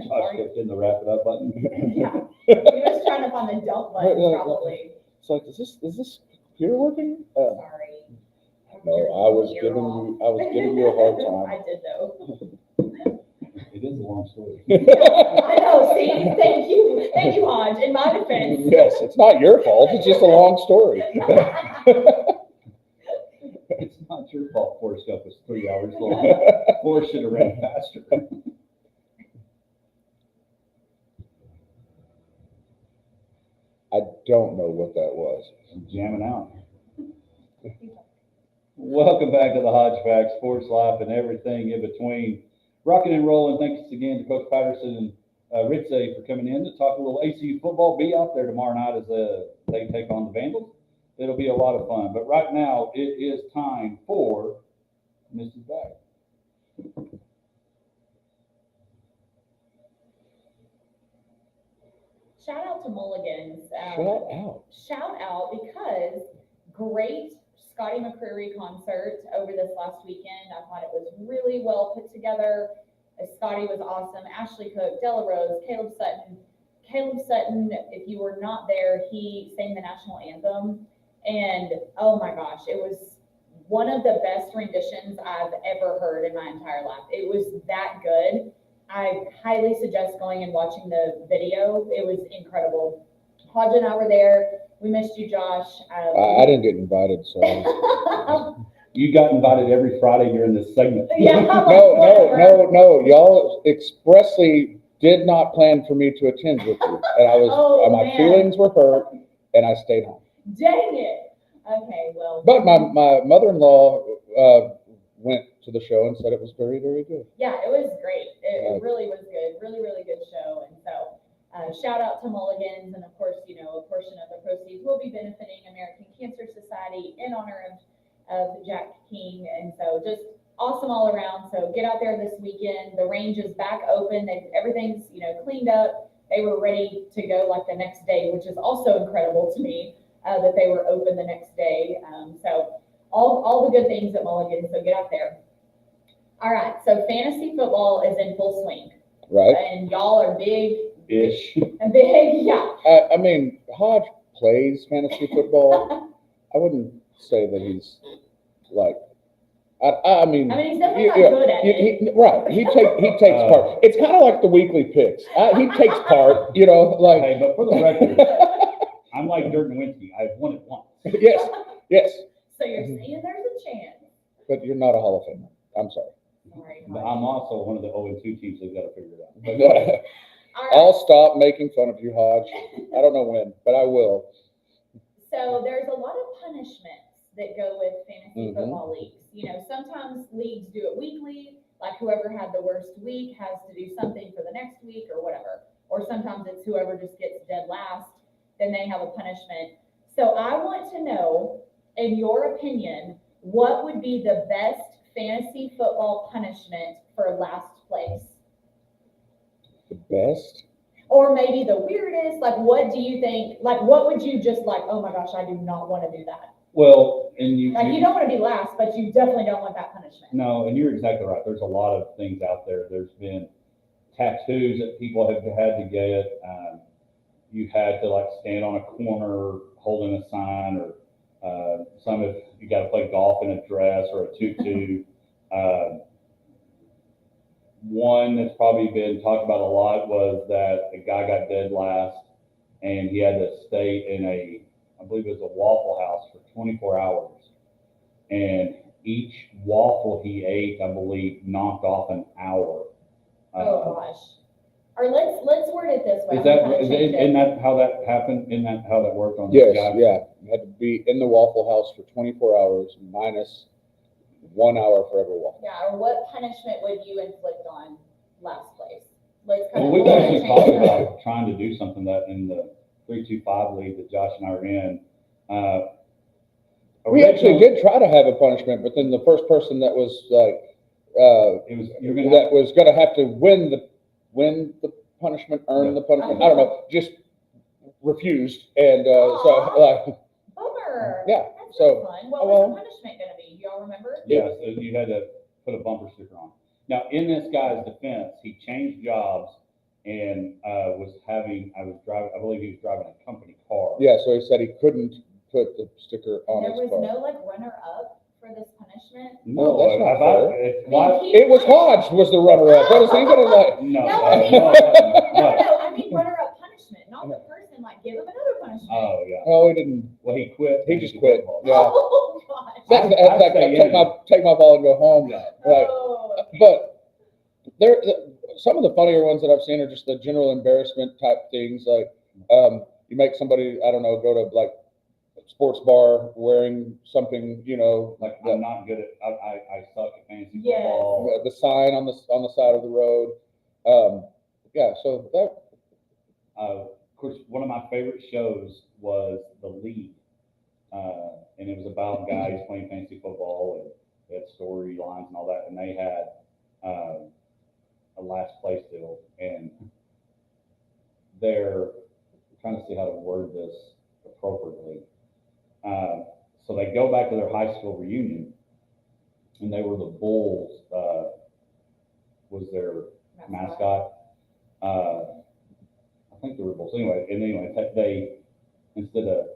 Josh kept hitting the wrap it up button. Yeah, he was trying to find the dump button probably. It's like, is this computer working? Sorry. No, I was giving you a hard time. I did though. It is a long story. I know, see, thank you, Hodge, in my defense. Yes, it's not your fault. It's just a long story. It's not your fault Forrest Gump was 3 hours long. Forrest should have ran faster. I don't know what that was. I'm jamming out. Welcome back to the Hodge Pack, Sports Life and everything in between. Rocking and rolling. Thanks again to Coach Patterson and Ritze for coming in to talk a little ACU football. Be out there tomorrow night as they take on the Vandals. It'll be a lot of fun. But right now, it is time for Mrs. Bag. Shout out to Mulligan's. Shout out. Shout out because great Scotty McCreary concert over this last weekend. I thought it was really well put together. Scotty was awesome. Ashley Cook, Della Rose, Caleb Sutton. Caleb Sutton, if you were not there, he sang the national anthem. And oh my gosh, it was one of the best renditions I've ever heard in my entire life. It was that good. I highly suggest going and watching the video. It was incredible. Hodge and I were there. We missed you, Josh. I didn't get invited, so. You got invited every Friday during this segment. Yeah. No. Y'all expressly did not plan for me to attend with you. And my man. feelings were hurt, and I stayed home. Dang it. Okay, well. But my mother-in-law went to the show and said it was very, very good. Yeah, it was great. It really was good. Really, really good show. And so shout out to Mulligan's. And of course, you know, a portion of the proceeds will be benefiting American Cancer Society in honor of Jack King. And so just awesome all around. So get out there this weekend. The range is back open. Everything's, you know, cleaned up. They were ready to go like the next day, which is also incredible to me that they were open the next day. So all the good things at Mulligan. So get out there. All right. So fantasy football is in full swing. Right. And y'all are Ish. Big, yeah. I mean, Hodge plays fantasy football. I wouldn't say that he's like, I mean, he's definitely not good at it. Right. He takes part. It's kind of like the weekly picks. He takes part, you know, like. Hey, but for the record, I'm like Dirk Nowitzki. I've won it once. Yes. So you're saying there's a chance. But you're not a Hall of Famer. I'm sorry. Sorry, But I'm also one of the 0-2 teams they've got to figure it out. But All right. I'll stop making fun of you, Hodge. I don't know when, but I will. So there's a lot of punishments that go with fantasy Mhm. football leagues. You know, sometimes leagues do it weekly, like whoever had the worst week has to do something for the next week or whatever. Or sometimes it's whoever just gets dead last, then they have a punishment. So I want to know, in your opinion, what would be the best fantasy football punishment for last place? The best? Or maybe the weirdest, like what do you think, like what would you just like, oh my gosh, I do not want to do that. well, and you don't want to be last, but you definitely don't want that punishment. No, and you're exactly right. There's a lot of things out there. There's been tattoos that people have had to get. You had to like stand on a corner holding a sign, or some if you got to play golf in a dress or a tutu. one that's probably been talked about a lot was that a guy got dead last, and he had to stay in I believe it was a Waffle House for 24 hours. And each waffle he ate, I believe, knocked off an hour. Oh, gosh. Or let's word it this way. Is that, I'm gonna change it. isn't that how that happened? Isn't that how that worked on Yes, this guy? yeah, you had to be in the Waffle House for 24 hours minus 1 hour for every waffle. Yeah, or what punishment would you inflict on last place? Let's kind Well, of. we've we'll actually change talked it. about trying to do something that in the 3-2-5 league that Josh and I are in. We actually originally, did try to have a punishment, but then the first person that was like, It was, you're gonna that was gonna have to win the punishment, earn the punishment, I don't know, just refused, and, so, Aw. like, Bummer. yeah, That's so, not fun. What was well- the punishment gonna be? Do y'all remember? Yeah, so you had to put a bumper sticker on. Now, in this guy's defense, he changed jobs and I believe he was driving a company car. yeah, so he said he couldn't put the sticker on There his was car. no like runner-up for this punishment? No, That's not fair. why? It was Hodge was the runner-up, what is he gonna like? No, No, I mean, no, no, I mean runner-up punishment, not the person, like give him another punishment. Oh, yeah. Oh, he didn't, Well, he quit. he just quit, yeah. Oh, gosh. That's like, stay take in. my ball and go home, Yeah. right, Oh. but some of the funnier ones that I've seen are just the general embarrassment type things, like, you make somebody, I don't know, go to like a sports bar wearing something, Like, I'm not good at, I suck at fantasy Yes. football. the sign on the side of the road. Yeah, so that, Of course, one of my favorite shows was The League. And it was about guys playing fantasy football and they had storylines and all that. And they had a last place deal. And they're trying to see how to word this appropriately. So they go back to their high school reunion and they were the Bulls, was their mascot. I think they were Bulls. Anyway, they instead of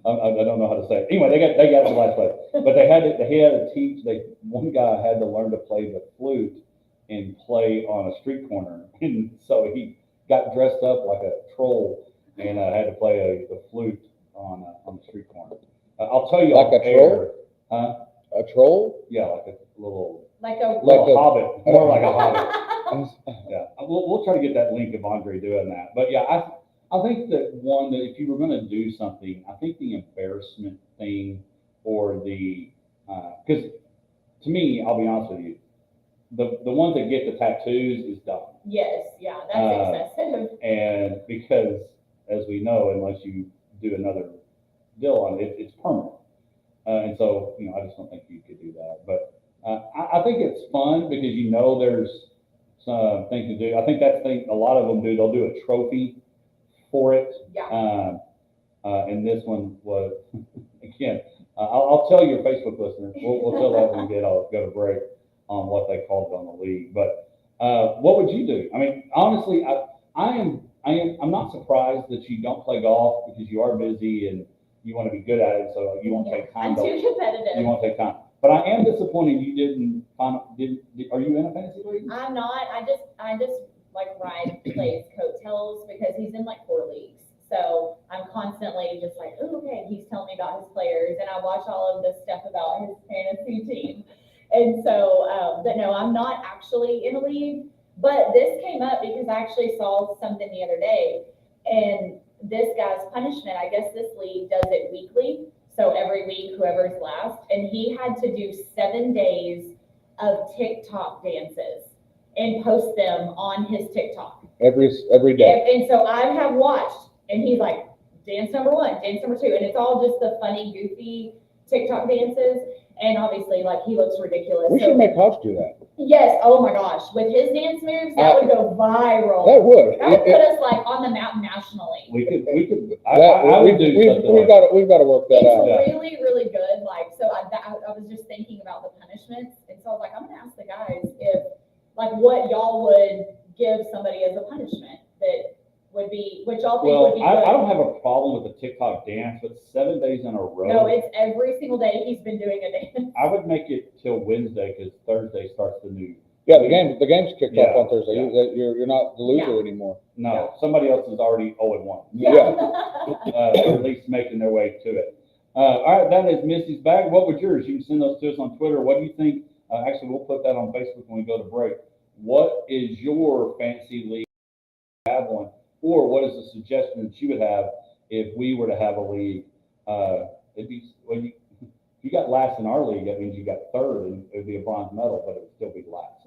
I don't know how to say it. Anyway, they got the last place, but they had to teach. One guy had to learn to play the flute and play on a street corner, and so he got dressed up like a troll and had to play the flute on the street corner. I'll tell you Like off a air, troll? huh? a troll? Yeah, like a little Like a. hobbit, more like a hobbit. Yeah, we'll try to get that link of Andre doing that. But yeah, I think that one, that if you were going to do something, I think the embarrassment thing or because to me, I'll be honest with you, the ones that get the tattoos is dumb. Yes, yeah, that's excessive. And because, as we know, unless you do another deal on it, it's permanent. And so, I just don't think you could do that. But I think it's fun because there's some things to do. I think that's the thing a lot of them do. They'll do a trophy for it. Yeah. And this one was, again, I'll tell your Facebook listeners, we'll tell that when we go to break on what they called it on the league. But what would you do? I mean, honestly, I'm not surprised that you don't play golf because you are busy and you want to be good at it, so you won't take time. I'm too competitive. You won't take time. But I am disappointed you didn't are you in a fantasy league? I'm not. I just like ride Clay's coattails because he's in like 4 leagues. So I'm constantly just like, oh, okay, he's telling me about his players, and I watch all of this stuff about his fantasy team. And so, but no, I'm not actually in a league. But this came up because I actually saw something the other day, and this guy's punishment, I guess this league does it weekly. So every week, whoever's last, and he had to do 7 days of TikTok dances and post them on his TikTok. Every day. And so I have watched, and he's like, dance number 1, dance number 2, and it's all just the funny, goofy TikTok dances. And obviously, like, he looks ridiculous. We should make Hodge do that. Yes. Oh my gosh, with his dance moves, that would go viral. That would. That would put us like on the map nationally. We could. I would do something like that. We've got to work that out. It's really, really good. Like, so I was just thinking about the punishments, and so I was like, I'm gonna ask the guys if, like, what y'all would give somebody as a punishment that would be, what y'all think would Well, be good. I don't have a problem with the TikTok dance, but 7 days in a row. No, it's every single day he's been doing a dance. I would make it till Wednesday because Thursday starts the new. Yeah, the game's kicked off Yeah, on Thursday. You're not the loser anymore. No, somebody else is already 0-1. Or at least making their way to it. All right, that is Missy's bag. What was yours? You can send those to us on Twitter. What do you think? Actually, we'll put that on Facebook when we go to break. What is your fantasy league? Have one, or what is the suggestion that you would have if we were to have a league? It'd be if you got last in our league, that means you got third, and it'd be a bronze medal, but it would still be last.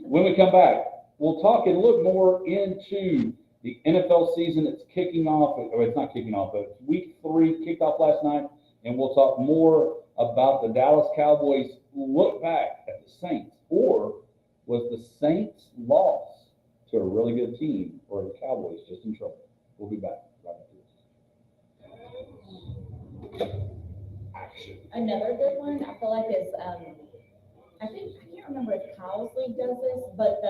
When we come back, we'll talk and look more into the NFL season. It's kicking off, or it's not kicking off, but week 3 kicked off last night, and we'll talk more about the Dallas Cowboys look back at the Saints, or was the Saints loss to a really good team, or the Cowboys just in trouble? We'll be back right after this. Action. Another good one, I feel like is, I can't remember if Kyle's League does this, but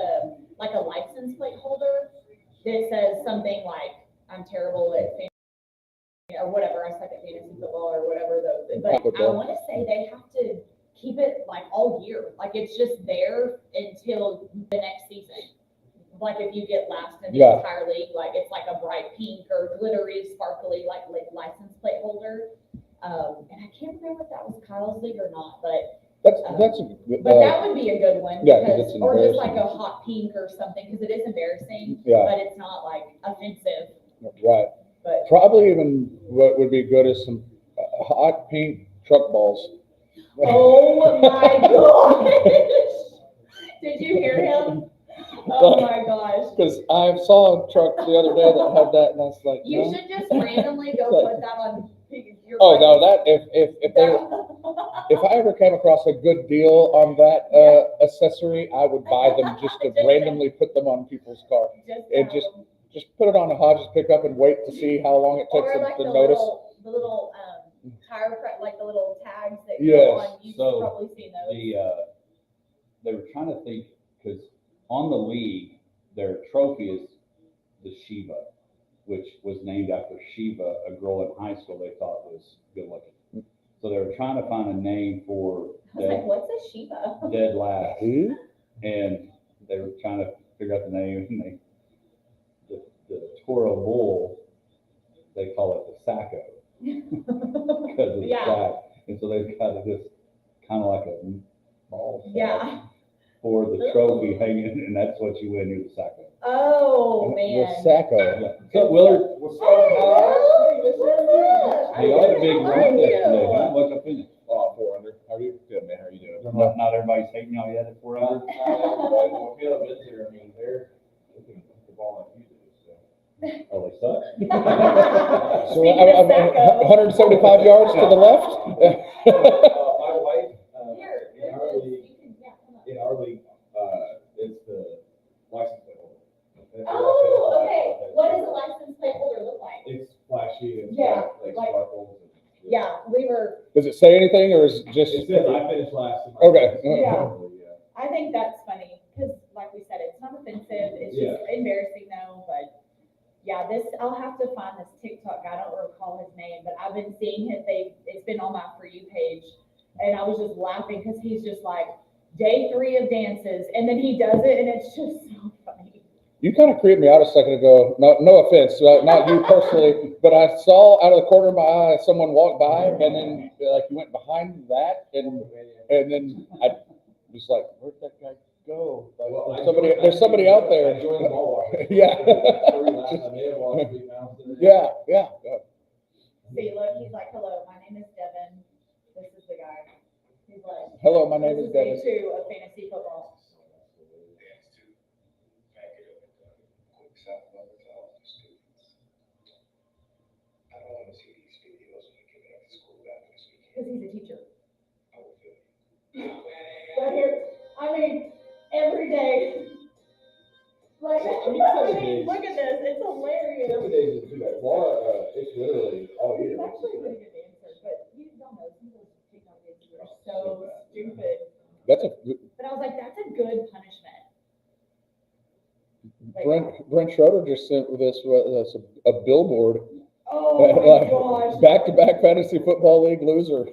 like a license plate holder that says something like, I'm terrible at fantasy, or whatever, I suck at fantasy football, or whatever, but I want to say they have to keep it like all year, like it's just there until the next season. Like if you get last in the entire league, like it's like a bright pink or glittery, sparkly, like license plate holder. And I can't remember if that was Kyle's league or not, but That's but that would be a good one, Yeah, 'cause because, it's or just like embarrassing. a hot pink or something, because it is embarrassing, Yeah. but it's not like offensive. right. But Probably even what would be good is some hot pink truck balls. oh my gosh, did you hear him? Oh my gosh. Because I saw a truck the other day that had that, and I was like, You no. should just randomly go put that on your. Oh no, that if I ever came across a good deal on that accessory, I would buy them just to randomly put them on people's car. And just put it on a Hodge's pickup and wait to see how long it takes Or them like to the notice. little tire, like the little tags that Yes. go on, you've So, probably seen those. They were trying to think, because on the league, their trophy is the Shiva, which was named after Shiva, a girl in high school they thought was good looking. So they were trying to find a name for I was like, what's a Shiva? dead last, Who? and they were trying to figure out the name, and the Toro Bull, they call it the Sacco, because of the Yeah. sack. And so they've got this kind of like a ball sack Yeah. for the trophy hanging, and that's what you win, you're the Sacco. Oh, The man. Sacco. What's up, Willard? What's Hey, Will. What's up? Hey, you had a big How run are yesterday, you? huh? What's up in it? 400. How are you? Good, man. How are you doing? Not everybody's hating on you at it for us. Well, Caleb is here. I mean, they're looking at the ball like you do, so. Oh, they suck? So Speaking of Sacco. 175 yards to the left. My wife, Here, in our league, you can, yeah, come up. in our league, it's the license plate holder. Oh, okay. What does a license plate holder look like? It's flashy and Yeah, like like- sparkles. And, Yeah, we were, Does it say anything, or is it just? It says I finished last. in my Okay. league. Yeah. Yeah. I think that's funny, because like we said, it's not offensive, it's just embarrassing though, but yeah, I'll have to find this TikTok guy, I don't recall his name, but I've been seeing it's been on my For You page, and I was just laughing, because he's just like, day 3 of dances, and then he does it, and it's just so funny. You kind of creeped me out a second ago. No offense, not you personally, but I saw out of the corner of my eye someone walk by, and then like you went behind that, and then I was like, where'd that guy go? Like, Well, there's somebody out there. I joined the ball watch. Yeah. I may have lost 3 pounds today. Yeah. See, look, he's like, hello, my name is Devin, this is the guy. He's like, Hello, my name this is day Dennis. 2 of fantasy football. Because he's a teacher. But here, I mean, every day. Like, I mean, look at this, it's hilarious. 7 days is too bad. Laura, it's literally all He's year. actually a pretty good dancer, but you don't know, some of those TikTok dances are so stupid. That's a But I was like, that's a good punishment. Like, Brent Schroeder just sent this a billboard. oh my gosh. Back-to-back fantasy football league loser.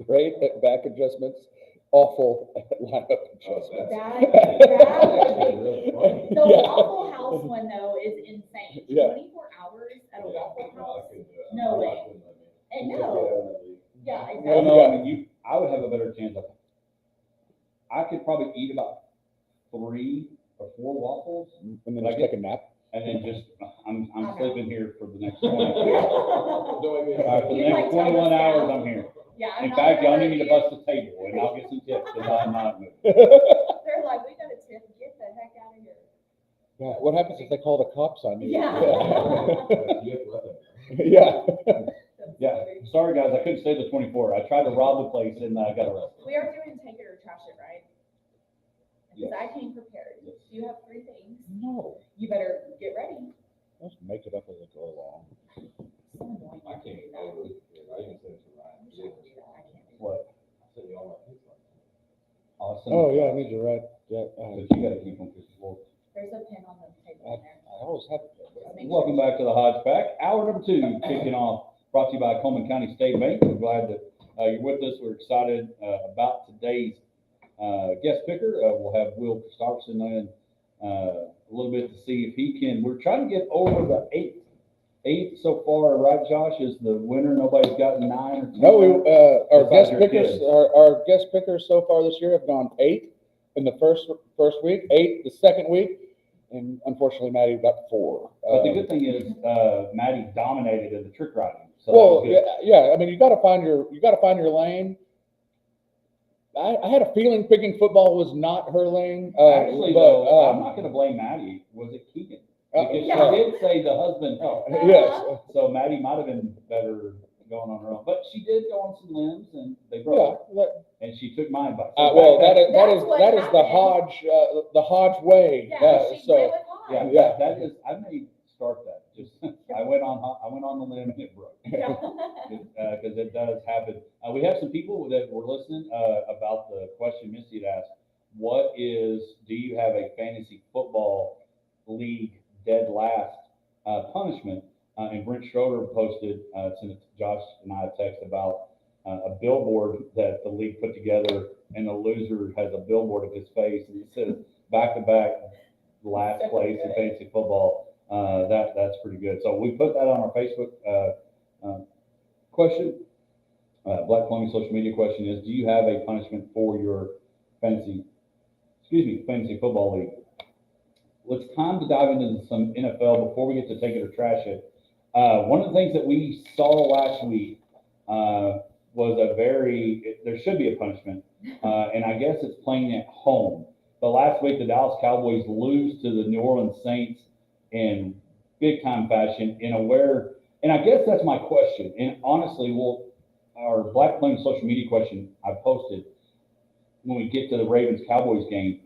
Great at back adjustments, awful at lineup adjustments. The Yeah. Waffle House one though is insane. Yeah. 24 hours at a Waffle House? No way. And no, yeah, I don't exactly. know, I mean, I would have a better chance of, I could probably eat about 3 or 4 waffles, And then Like just take a nap. and then just, I'm I know. sleeping here for the next 20. All Yeah, right, for the You next might tell 21 the hours, staff. I'm here. I'm In not fact, y'all gonna need me to hurt bust a table, and I'll get some tips, because I'm not moving. you. They're like, we got a tip, get the heck out of here. Yeah, what happens if they call the cops on you? Yeah. Yeah. Yeah, sorry, guys, I couldn't stay the 24. I tried to rob the place, and I got arrested. We are doing take it or trash it, right? Because I came prepared. Yes. You have 3 things. No, You better get ready. let's make it up as we go along. So annoying. I can't, I even sent it to Ryan. I can't do that. What? I said, y'all like this one. Awesome. Oh, yeah, I need to write that. But you gotta keep them, because we'll. There's a pin on the table in there. I always have. Just make Welcome sure. back to the Hodge Pack. Hour number 2, kicking off, brought to you by Coleman County State Bank. We're glad that you're with us. We're excited about today's guest picker. We'll have Will Christopherson in a little bit to see if he can. We're trying to get over the 8 so far, right, Josh? Is the winner? Nobody's gotten 9 or 10? No, our Besides guest your pickers, kids. our guest pickers so far this year have gone 8 in the first week, 8 the second week, and unfortunately Maddie got 4. But the good thing is, Maddie dominated in the trick riding. So Well, that was good. yeah, I mean, you gotta find your lane. I had a feeling picking football was not her lane. Actually, but, though, I'm not gonna blame Maddie. Was it Keegan? Because she Yeah. did say the husband helped. Yes, So Maddie might have been better going on her own, but she did go on some limbs and they yeah. broke. And she took my advice. Well, that is That's what the happened. Hodge way. Yeah, she So, went with Yeah, Hodge. Yeah. that is, I may start that. Just, I went on the limb and it broke. Yeah. Because it does happen. We have some people that were listening about the question Missy had asked. Do you have a fantasy football league dead last punishment? And Brent Schroeder posted, sent Josh and I a text about a billboard that the league put together, and the loser has a billboard of his face, and it says back-to-back last place in fantasy football. That's pretty good. So we put that on our Facebook question. Black Plumbing social media question is, do you have a punishment for your fantasy football league? Well, it's time to dive into some NFL before we get to take it or trash it. One of the things that we saw last week was there should be a punishment, and I guess it's playing at home. But last week, the Dallas Cowboys lose to the New Orleans Saints in big time fashion and I guess that's my question. And honestly, our Black Flame social media question I posted when we get to the Ravens Cowboys game.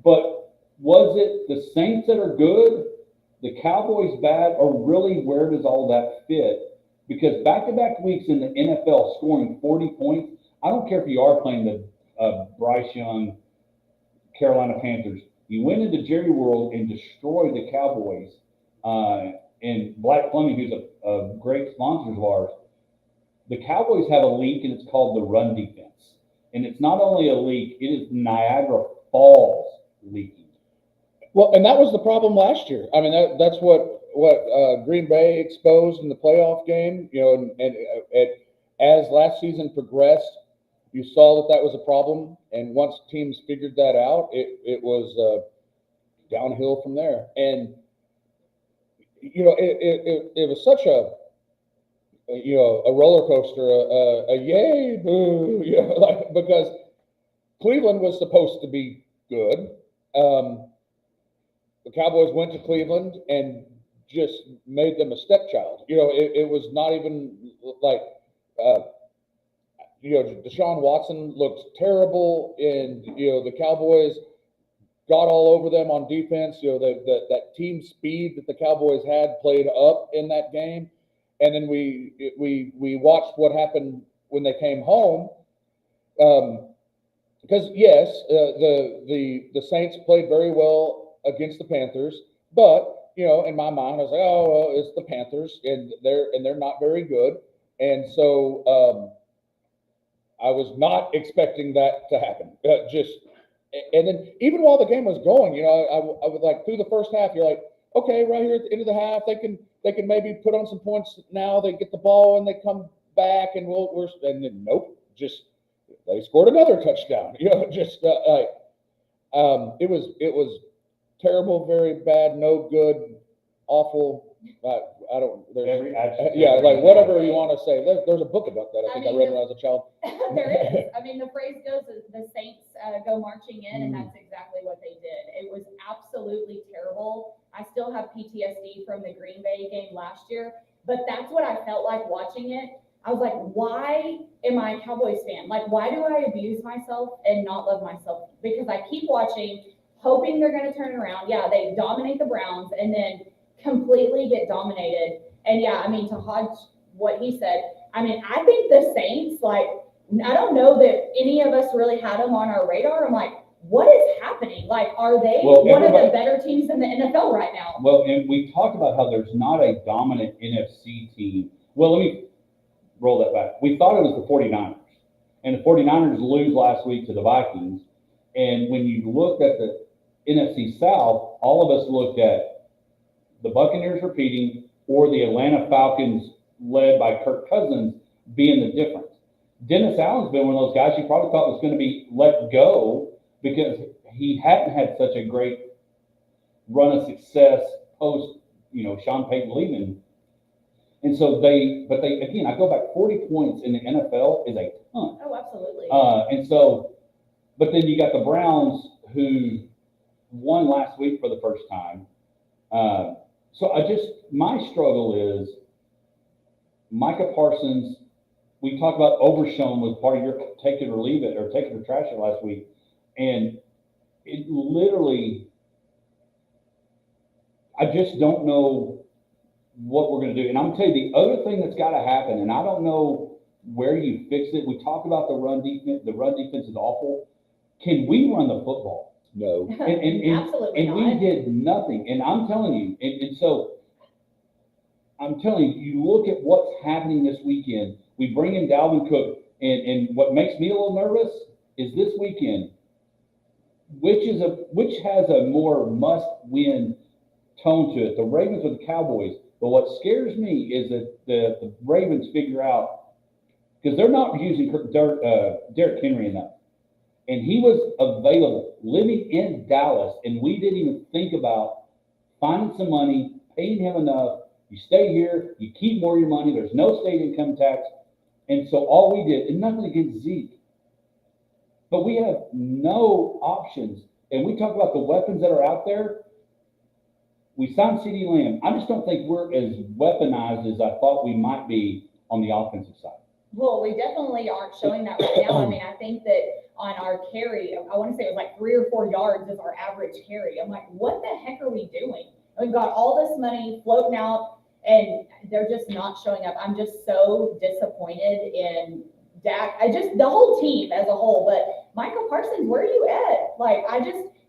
But was it the Saints that are good, the Cowboys bad, or really where does all that fit? Because back-to-back weeks in the NFL scoring 40 points, I don't care if you are playing the Bryce Young Carolina Panthers. You went into Jerry World and destroyed the Cowboys. And Black Plumbing, who's a great sponsor of ours, the Cowboys have a leak, and it's called the run defense. And it's not only a leak, it is Niagara Falls leaking. well, and that was the problem last year. I mean, that's what Green Bay exposed in the playoff game. You know, and as last season progressed, you saw that was a problem. And once teams figured that out, it was downhill from there. And you know, it was such a roller coaster, a yay, boo, you know, like, because Cleveland was supposed to be good. The Cowboys went to Cleveland and just made them a stepchild. You know, it was not even like, Deshaun Watson looked terrible, and, the Cowboys got all over them on defense. That team speed that the Cowboys had played up in that game. And then we watched what happened when they came home. Because yes, the Saints played very well against the Panthers, but in my mind I was like, oh well, it's the Panthers, and they're not very good. And so I was not expecting that to happen. And then even while the game was going, I would like through the first half, you're like, okay, right here at the end of the half, they can maybe put on some points now. They get the ball and they come back and and then nope, just they scored another touchdown. It was terrible, very bad, no good, awful. I don't. Every adjective. Yeah, like whatever you want to say. There's a book about that. I think I read when I was a child. There is. I mean, the phrase goes, the Saints go marching in, and that's exactly what they did. It was absolutely terrible. I still have PTSD from the Green Bay game last year, but that's what I felt like watching it. I was like, why am I a Cowboys fan? Like, why do I abuse myself and not love myself? Because I keep watching, hoping they're going to turn around. Yeah, they dominate the Browns and then completely get dominated. And yeah, I mean, to Hodge, what he said, I mean, I think the Saints, like, I don't know that any of us really had them on our radar. I'm like, what is happening? Like, are they one of the better teams in the NFL right now? Well, and we talked about how there's not a dominant NFC team. Well, let me roll that back. We thought it was the 49ers, and the 49ers lose last week to the Vikings. And when you looked at the NFC South, all of us looked at the Buccaneers repeating or the Atlanta Falcons led by Kirk Cousins being the difference. Dennis Allen's been one of those guys you probably thought was going to be let go because he hadn't had such a great run of success post, Sean Payton leaving. And so again, I go back, 40 points in the NFL is a ton. Oh, absolutely. But then you got the Browns who won last week for the first time. My struggle is Micah Parsons. We talked about Overshown was part of your take it or leave it or take it or trash it last week. And it literally, I just don't know what we're going to do. And I'm going to tell you the other thing that's got to happen, and I don't know where you fix it. We talked about the run defense. The run defense is awful. Can we run the football? No. Absolutely not. We did nothing. And I'm telling you, and so I'm telling you, you look at what's happening this weekend. We bring in Dalvin Cook, and what makes me a little nervous is this weekend, which has a more must-win tone to it. The Ravens or the Cowboys. But what scares me is that the Ravens figure out, because they're not using Derrick Henry enough. And he was available, living in Dallas, and we didn't even think about finding some money, paying him enough. You stay here, you keep more of your money, there's no state income tax. And so all we did, and nothing against Zeke, but we have no options. And we talk about the weapons that are out there. We signed CeeDee Lamb. I just don't think we're as weaponized as I thought we might be on the offensive side. Well, we definitely aren't showing that right now. I mean, I think that on our carry, I want to say it was like 3 or 4 yards is our average carry. I'm like, what the heck are we doing? We've got all this money floating out, and they're just not showing up. I'm just so disappointed in Dak. The whole team as a whole, but Michael Parsons, where are you at? Like,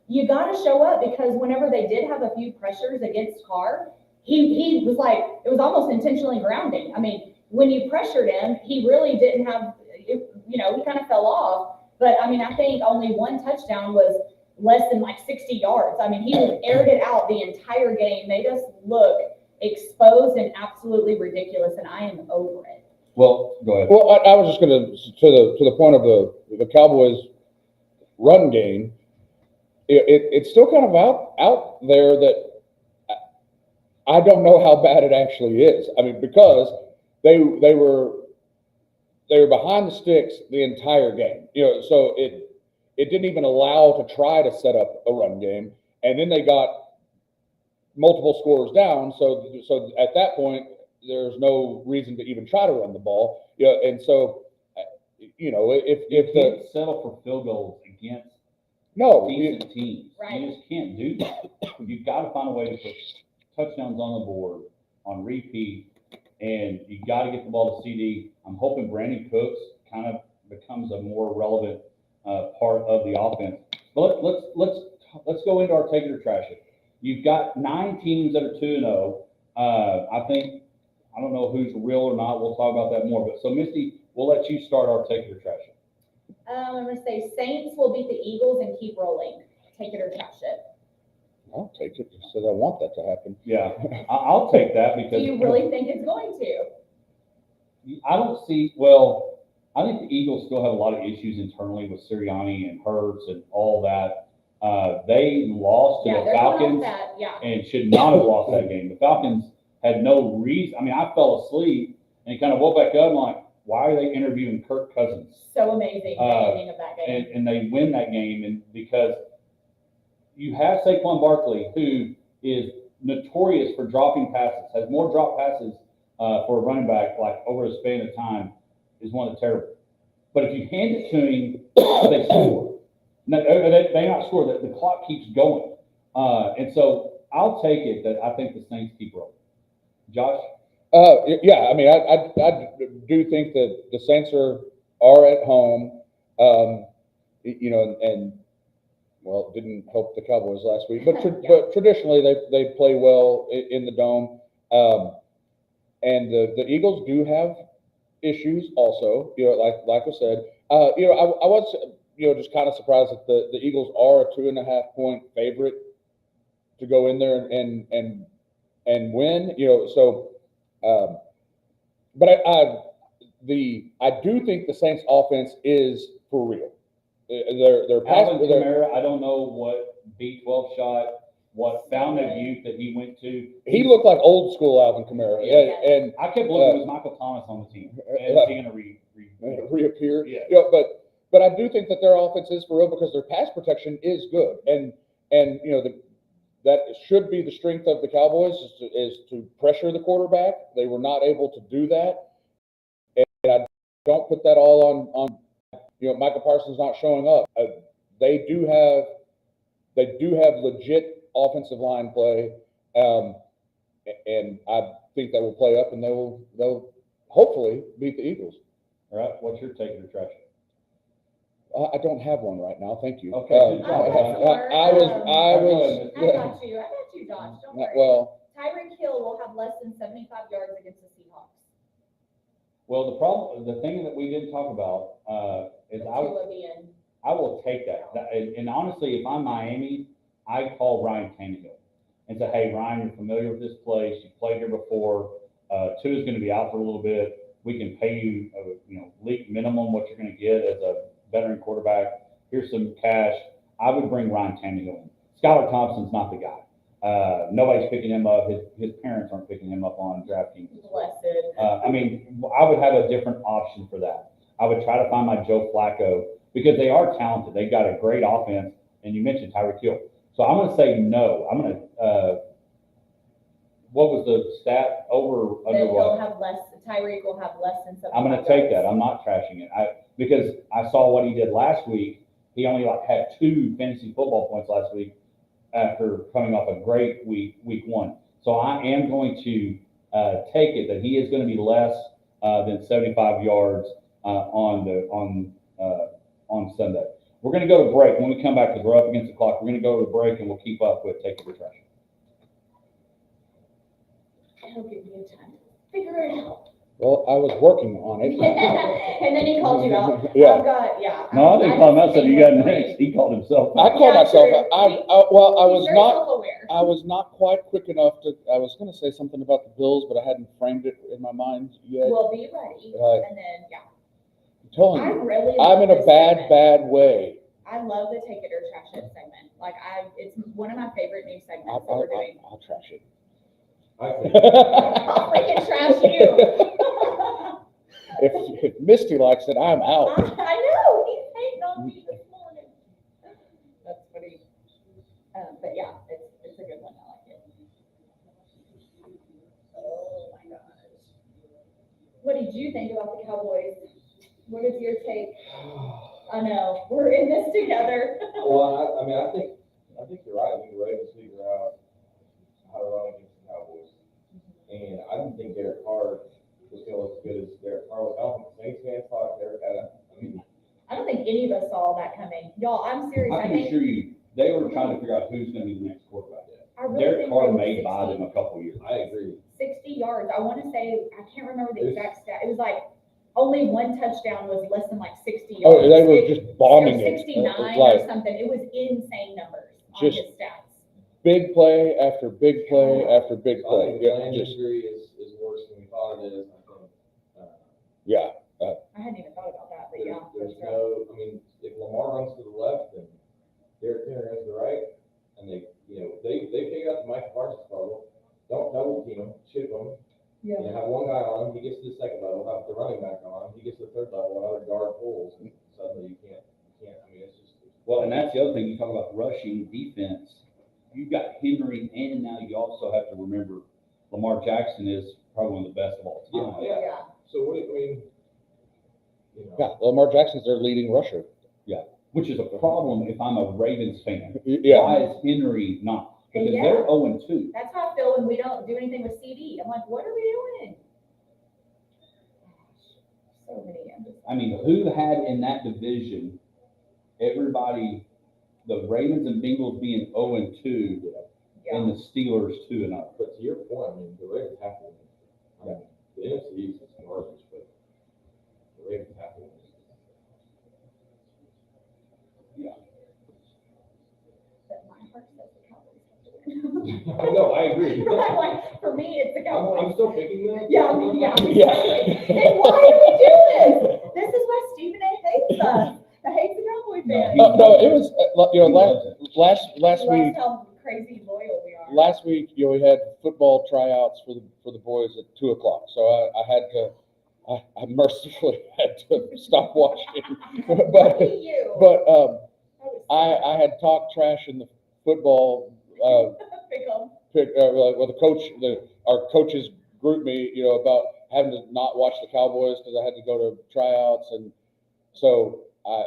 you got to show up, because whenever they did have a few pressures against Carr, he was like, it was almost intentionally grounding. I mean, when you pressured him, he really didn't have, he kind of fell off. But I mean, I think only one touchdown was less than like 60 yards. I mean, he aired it out the entire game, made us look exposed and absolutely ridiculous, and I am over it. Well, go ahead. Well, I was just going to the point of the Cowboys' run game. It's still kind of out there that I don't know how bad it actually is. I mean, because they were behind the sticks the entire game. So it didn't even allow to try to set up a run game, and then they got multiple scores down. So at that point, there's no reason to even try to run the ball. And so if you can't settle for field goals against decent teams, right. You just can't do that. You've got to find a way to put touchdowns on the board on repeat, and you got to get the ball to CD. I'm hoping Brandon Cooks kind of becomes a more relevant part of the offense. But let's go into our take it or trash it. You've got 9 teams that are 2-0. I don't know who's real or not. We'll talk about that more. But so, Misty, we'll let you start our take it or trash it. I'm gonna say Saints will beat the Eagles and keep rolling. Take it or trash it. I'll take it, said I want that to happen. Yeah, I'll take that Do because you really think it's going to? I don't see, well, I think the Eagles still have a lot of issues internally with Sirianni and Hurts and all that. They lost to Yeah, the they're going Falcons off that, yeah. and should not have lost that game. The Falcons had no reason. I mean, I fell asleep and kind of woke back up and like, why are they interviewing Kirk Cousins? So amazing, the ending of that game. And they win that game, and because you have Saquon Barkley, who is notorious for dropping passes, has more drop passes for a running back, like over a span of time, is one of the terrible. But if you hand it to him, they score. No, they not score. The clock keeps going, and so I'll take it that I think the Saints keep rolling. Josh. Yeah, I mean, I do think that the Saints are at home, you know, and well, it didn't help the Cowboys last week, but but traditionally they play well in the dome, and the Eagles do have issues also. You know, like I said, you know, I was just kind of surprised that the Eagles are a 2.5 point favorite to go in there and win. You know, so. But I do think the Saints offense is for real. They're Alvin Kamara, I don't know what B12 shot, what fountain of youth that he went to. He looked like old school Alvin Kamara. Yeah. And I kept looking, was Michael Thomas on the team? And is he going to reappear? Yeah. You know, but I do think that their offense is for real because their pass protection is good. And you know, that should be the strength of the Cowboys is to pressure the quarterback. They were not able to do that. And I don't put that all on Michael Parsons not showing up. They do have legit offensive line play. And I think that will play up and they'll hopefully beat the Eagles. All right, what's your take or trash? I don't have one right now. Thank you. Okay, good job. I got you, Josh, don't worry. Well, Tyreek Hill will have less than 75 yards against the Seahawks. Well, the thing that we didn't talk about is I will take that. And honestly, if I'm Miami, I call Ryan Tannehill and say, hey, Ryan, you're familiar with this place. You played here before. Tua is going to be out for a little bit. We can pay you, league minimum what you're going to get as a veteran quarterback. Here's some cash. I would bring Ryan Tannehill in. Skylar Thompson's not the guy. Nobody's picking him up. His parents aren't picking him up on DraftKings. I mean, I would have a different option for that. I would try to find my Joe Flacco because they are talented. They've got a great offense, and you mentioned Tyreek Hill. So I'm going to say no. I'm going to. What was the stat? Under what? Tyreek will have less than 75 I'm going to take that. I'm not trashing it. Because I saw what he did last week. He only had 2 fantasy football points last week after coming off a great week 1. So I am going to take it that he is going to be less than 75 yards on Sunday. We're going to go to break. When we come back, because we're up against the clock, we're going to go to break and we'll keep up with Take It or Trash It. It'll give you time to figure it out. Well, I was working on it. And then he called you out. Yeah. No, I didn't call him out. Said you got next. He called himself. I called myself. Self-aware. I was not quite quick enough to. I was going to say something about the Bills, but I hadn't framed it in my mind yet. Well, be ready. And then, I'm telling you, I'm in a bad way. I love the Take It or Trash It segment. It's one of my favorite new segments that we're doing. I'll trash it. I'll freaking trash you. if Misty likes it, I'm out. I know. He's hating on me this morning. That's funny. But yeah, it's a good one. I like it. Oh my gosh. What did you think about the Cowboys? What is your take? I know. We're in this together. Well, I think you're right. I think the Ravens figure out how to run against the Cowboys. And I didn't think Derek Carr was going to look as good as Derek Carr was. I don't think the Saints fans thought Derek had I don't think any of us saw that coming. Y'all, I'm serious. I can assure you, they were trying to figure out who's going to be the next quarterback. I really Derek think Carr they were may 60 buy them a couple years. I agree. 60 yards. I want to say, I can't remember the exact stat. It was like only one touchdown was less than like 60 yards. Oh, they were just bombing it. 69 Like, or something. It was insane numbers on Just- his stats. big play after big play after big I play. think the Yeah, land just, injury is worse than we thought it is. I think, yeah. I hadn't even thought about that, but yeah. there's that's right. no, I mean, if Lamar runs to the left and Derrick Henry runs to the right, and they pick up Mike Parsons bubble, don't double team him, chip him. You know, have one guy on him, he gets to the second level, have the running back on him, he gets to the third level, another guard pulls, and suddenly you can't, I mean, it's just. Well, and that's the other thing, you talk about rushing defense. You've got Henry, and now you also have to remember Lamar Jackson is probably one of the best of all time. Yeah. So what, I mean, you know. Yeah, Lamar Jackson's their leading rusher. Which is a problem if I'm a Ravens fan. Yeah. Why is Henry not? Because Yeah. they're 0-2. That's how I feel when we don't do anything with CD. I'm like, what are we doing? So many. I mean, who had in that division, everybody, the Ravens and Bengals being 0-2, Yeah. and the Steelers 2-0. But to your point, I mean, the Ravens have to win. I mean, the NFC East is garbage, but the Ravens have to win. But my heart says the Cowboys have to win. I know, I agree. Right, like, for me, it's the I'm Cowboys. still picking them. Yeah, I mean, yeah. Yeah. And why do we do this? This is why Stephen A. hates us. I hate the Cowboy fans. No, it was, last He week, loves how crazy loyal we are. last week, we had football tryouts for the boys at 2:00. So I mercifully had to stop watching. But, Lucky you. but, That was I had talked trash in the football, Pick 'em. our coaches grouped me, about having to not watch the Cowboys because I had to go to tryouts, and so I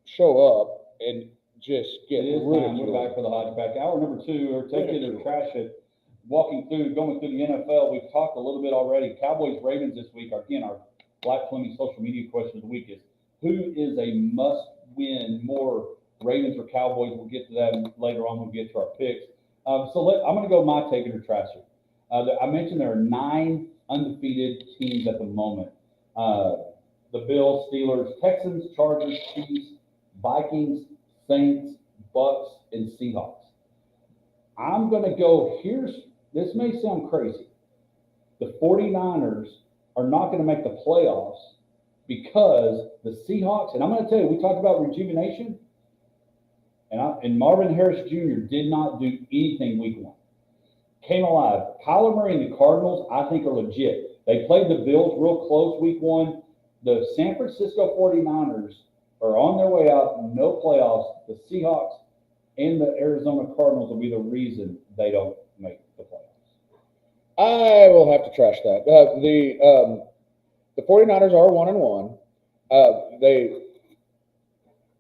show up and just get It is time, we're ridiculed. back for the Hodge Pack. Hour number 2, or take it or trash it. Going through the NFL, we've talked a little bit already. Cowboys, Ravens this week. Again, our Black Fleming social media question of the week is, who is a must-win more, Ravens or Cowboys? We'll get to that later on. We'll get to our picks. I'm going to go my take it or trash it. I mentioned there are 9 undefeated teams at the moment. The Bills, Steelers, Texans, Chargers, Chiefs, Vikings, Saints, Bucks, and Seahawks. I'm going to go, this may sound crazy. The 49ers are not going to make the playoffs because the Seahawks, and I'm going to tell you, we talked about rejuvenation, and Marvin Harris Jr. did not do anything week 1. Came alive. Kyler Murray and the Cardinals, I think, are legit. They played the Bills real close week 1. The San Francisco 49ers are on their way out, no playoffs. The Seahawks and the Arizona Cardinals will be the reason they don't make the playoffs. I will have to trash that. The 49ers are 1-1. They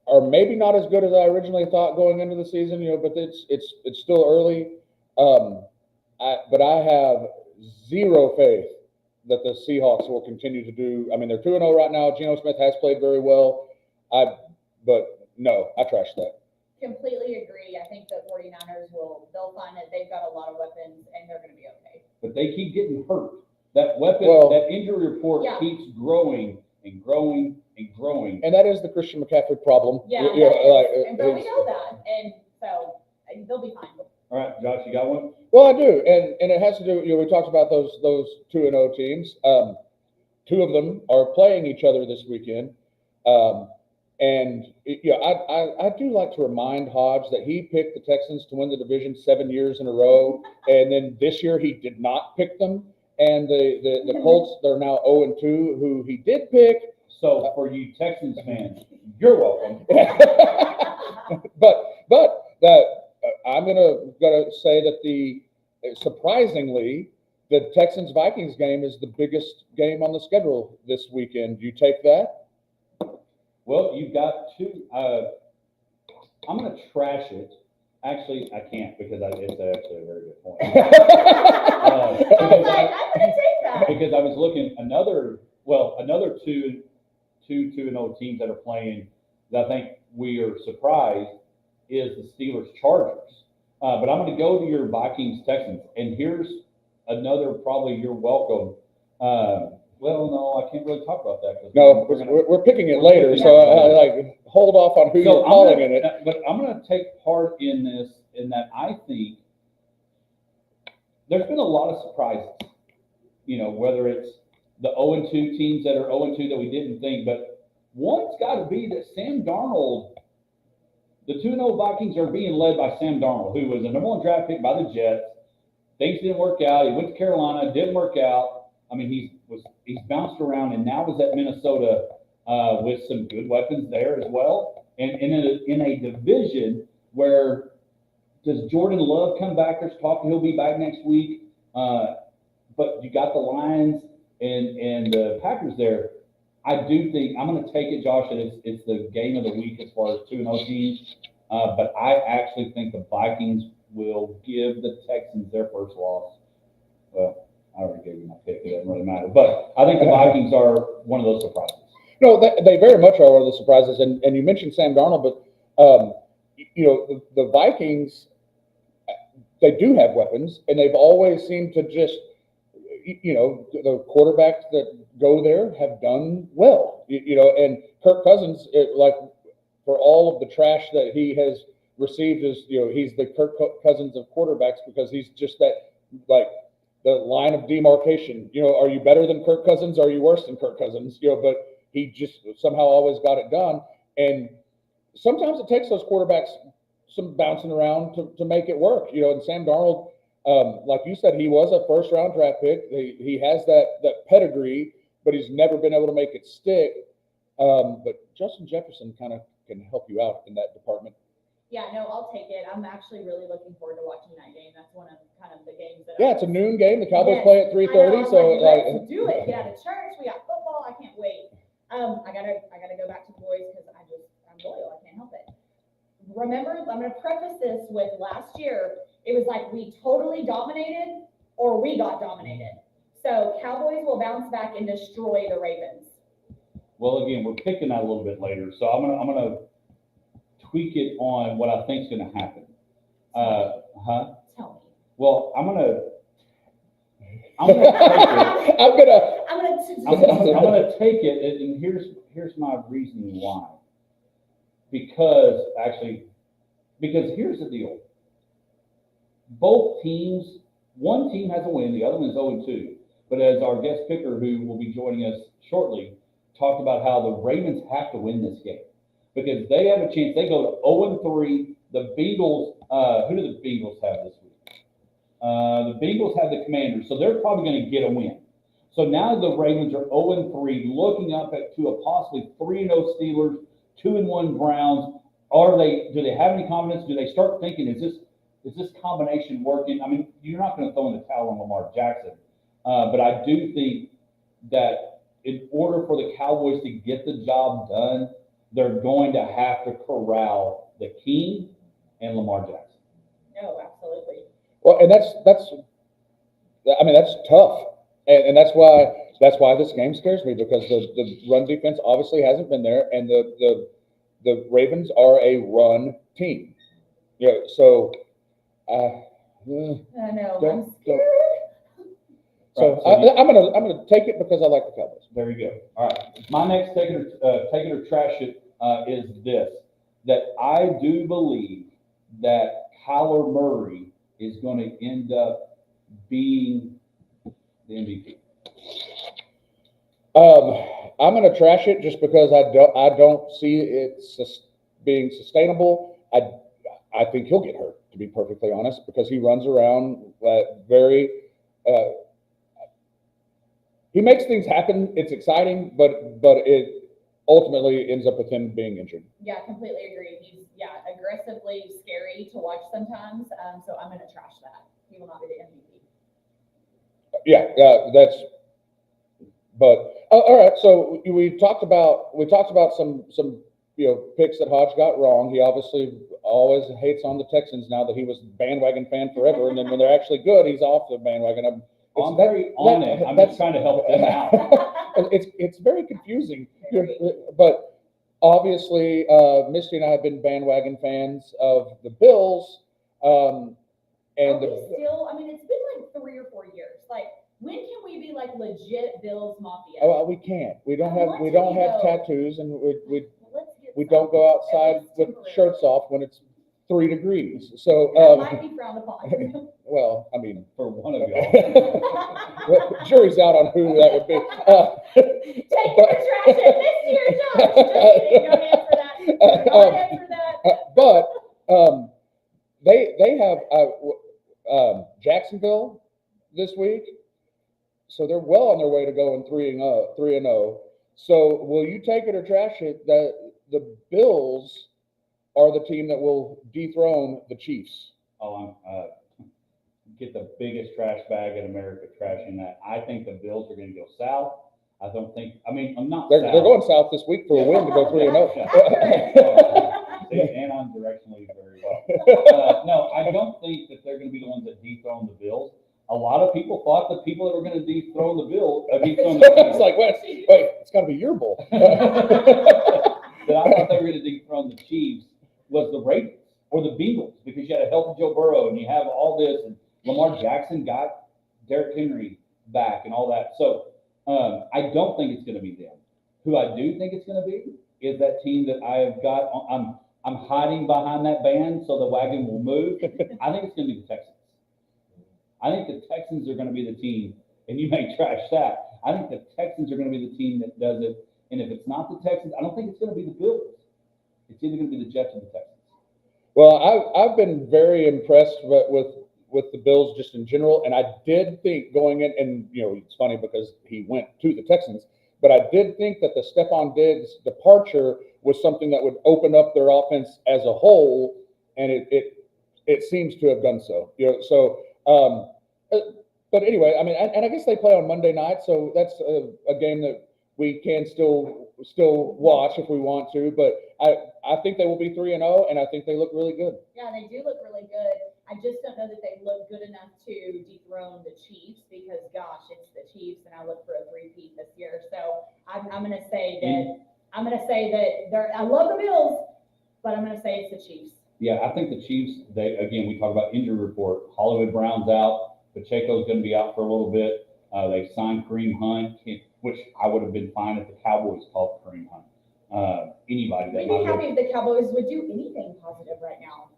are maybe not as good as I originally thought going into the season, but it's still early. But I have zero faith that the Seahawks will continue to do. I mean, they're 2-0 right now. Geno Smith has played very well. But no, I trash that. Completely agree. I think the 49ers they'll find that they've got a lot of weapons and they're going to be okay. But they keep getting hurt. That injury report Yeah. keeps growing and growing and growing. And that is the Christian McCaffrey problem. Yeah, You know, and but we know that, and so they'll be fine. All right, Josh, you got one? Well, I do, and it has to do. We talked about those 2-0 teams. 2 of them are playing each other this weekend, and I do like to remind Hodge that he picked the Texans to win the division 7 years in a row, and then this year he did not pick them. And the Colts, they're now 0-2, who he did pick. So for you Texans fans, you're welcome. but I'm gonna say that surprisingly, the Texans Vikings game is the biggest game on the schedule this weekend. Do you take that? Well, you've got 2. I'm going to trash it. Actually, I can't because it's actually a very good point. I was like, I'm going to take that. Because I was looking another 2-0 teams that are playing that I think we are surprised is the Steelers Chargers. But I'm going to go to your Vikings Texans, and here's another probably you're welcome. Well, no, I can't really talk about that. 'Cause No, we're gonna- we're picking it later, so like, hold off on who So you're I'm calling gonna- in it. But I'm gonna take part in this, in that I think there's been a lot of surprises. You know, whether it's the 0-2 teams that are 0-2 that we didn't think, but one's gotta be that Sam Darnold, the 2-0 Vikings are being led by Sam Darnold, who was a number one draft pick by the Jets. Things didn't work out. He went to Carolina, didn't work out. I mean, he's bounced around and now was at Minnesota with some good weapons there as well. And in a division where, does Jordan Love come back? There's talk he'll be back next week. But you got the Lions and the Packers there. I do think I'm going to take it, Josh, that it's the game of the week as far as 2-0 teams. But I actually think the Vikings will give the Texans their first loss. Well, I already gave you my pick. It doesn't really matter. But I think the Vikings are one of those surprises. No, they very much are one of the surprises. And you mentioned Sam Darnold, but you know, the Vikings, they do have weapons, and they've always seemed to just, you know, the quarterbacks that go there have done well. You know, and Kirk Cousins, like, for all of the trash that he has received, is, you know, he's the Kirk Cousins of quarterbacks, because he's just that, like, the line of demarcation. You know, are you better than Kirk Cousins? Or are you worse than Kirk Cousins? You know, but he just somehow always got it done. And sometimes it takes those quarterbacks some bouncing around to make it work. You know, and Sam Darnold, like you said, he was a first round draft pick. He has that pedigree, but he's never been able to make it stick. But Justin Jefferson kind of can help you out in that department. Yeah, no, I'll take it. I'm actually really looking forward to watching that game. That's one of kind of the games that. Yeah, it's a noon game. The Cowboys Yes, play at 3:30, so let's do it. Get out of church. We got football. I can't wait. I gotta go back to the boys because I'm loyal. I can't help it. Remember, I'm gonna preface this with last year. It was like we totally dominated or we got dominated. So Cowboys will bounce back and destroy the Ravens. Well, again, we're picking that a little bit later, so I'm gonna tweak it on what I think is gonna happen. Tell me. Well, I'm gonna I'm gonna. I'm gonna take it, and here's my reasoning why. Because here's the deal. Both teams, one team has a win, the other one is 0-2. But as our guest picker, who will be joining us shortly, talked about how the Ravens have to win this game because they have a chance. They go to 0-3. The Bengals, who do the Bengals have this week? The Bengals have the Commanders, so they're probably going to get a win. So now the Ravens are 0-3, looking up to a possibly 3-0 Steelers, 2-1 Browns. Do they have any confidence? Do they start thinking, is this combination working? I mean, you're not going to throw in the towel on Lamar Jackson, but I do think that in order for the Cowboys to get the job done, they're going to have to corral the King and Lamar Jackson. No, absolutely. Well, and that's tough, and that's why this game scares me, because the run defense obviously hasn't been there, and the Ravens are a run team. You know, so I know. Don't- I'm scared. so Right, I'm gonna take it because I like the Cowboys. There you go. All right. My next take it or trash it is this: that I do believe that Kyler Murray is going to end up being the MVP. I'm gonna trash it just because I don't see it being sustainable. I think he'll get hurt, to be perfectly honest, because he runs around very. He makes things happen. It's exciting, but it ultimately ends up with him being injured. Yeah, completely agree. He's aggressively scary to watch sometimes. So I'm gonna trash that. He will not be the MVP. Yeah, that's. But all right, so we talked about some picks that Hodge got wrong. He obviously always hates on the Texans now that he was a bandwagon fan forever, and then when they're actually good, he's off the bandwagon. I'm very on it. I'm just trying to help them out. It's very confusing, but obviously, Misty and I have been bandwagon fans of the Bills, and it's been like 3 or 4 years. Like When can we be like legit Bills Mafia? Oh, we can't. We don't I have, want we to don't be, have though. tattoos, and Let's get we some. don't go outside At least with temporary. shirts off when it's 3 degrees. So, That might be frowned upon. well, I mean, For one of y'all. jury's out on who that would be. Take your trash in this year, Josh. Just kidding. Don't answer that. Don't answer that. But they have Jacksonville this week, so they're well on their way to going 3-0. So will you take it or trash it that the Bills are the team that will dethrone the Chiefs? Oh, get the biggest trash bag in America trashing that. I think the Bills are gonna go south. I don't think, I mean, I'm not They're south. going south this week for a win to go 3-0. See, and I'm directionally very well. No, I don't think that they're gonna be the ones that dethrone the Bills. A lot of people thought the people that were gonna dethrone the Bills, dethrone the It's like, wait, it's gotta be your bull. that I thought they were gonna dethrone the Chiefs was the Ravens or the Bengals, because you had a healthy Joe Burrow and you have all this, and Lamar Jackson got Derrick Henry back and all that. So I don't think it's gonna be them. Who I do think it's gonna be is that team that I have got. I'm hiding behind that band so the wagon will move. I think it's gonna be the Texans. I think the Texans are gonna be the team, and you may trash that. I think the Texans are gonna be the team that does it. And if it's not the Texans, I don't think it's gonna be the Bills. It's either gonna be the Jets or the Texans. Well, I've been very impressed with the Bills just in general, and I did think going in, and it's funny because he went to the Texans, but I did think that the Stephon Diggs departure was something that would open up their offense as a whole, and it seems to have done so. But anyway, I mean, and I guess they play on Monday night, so that's a game that we can still watch if we want to. But I think they will be 3-0, and I think they look really good. Yeah, they do look really good. I just don't know that they look good enough to dethrone the Chiefs because, gosh, it's the Chiefs, and I look for a three-peat this year. So I'm going to say that they're. I love the Bills, but I'm going to say it's the Chiefs. Yeah, I think the Chiefs. We talk about injury report. Hollywood Brown's out. Pacheco's going to be out for a little bit. They signed Kareem Hunt, which I would have been fine if the Cowboys called Kareem Hunt. Anybody that We'd might be have. happy if the Cowboys would do anything positive right now.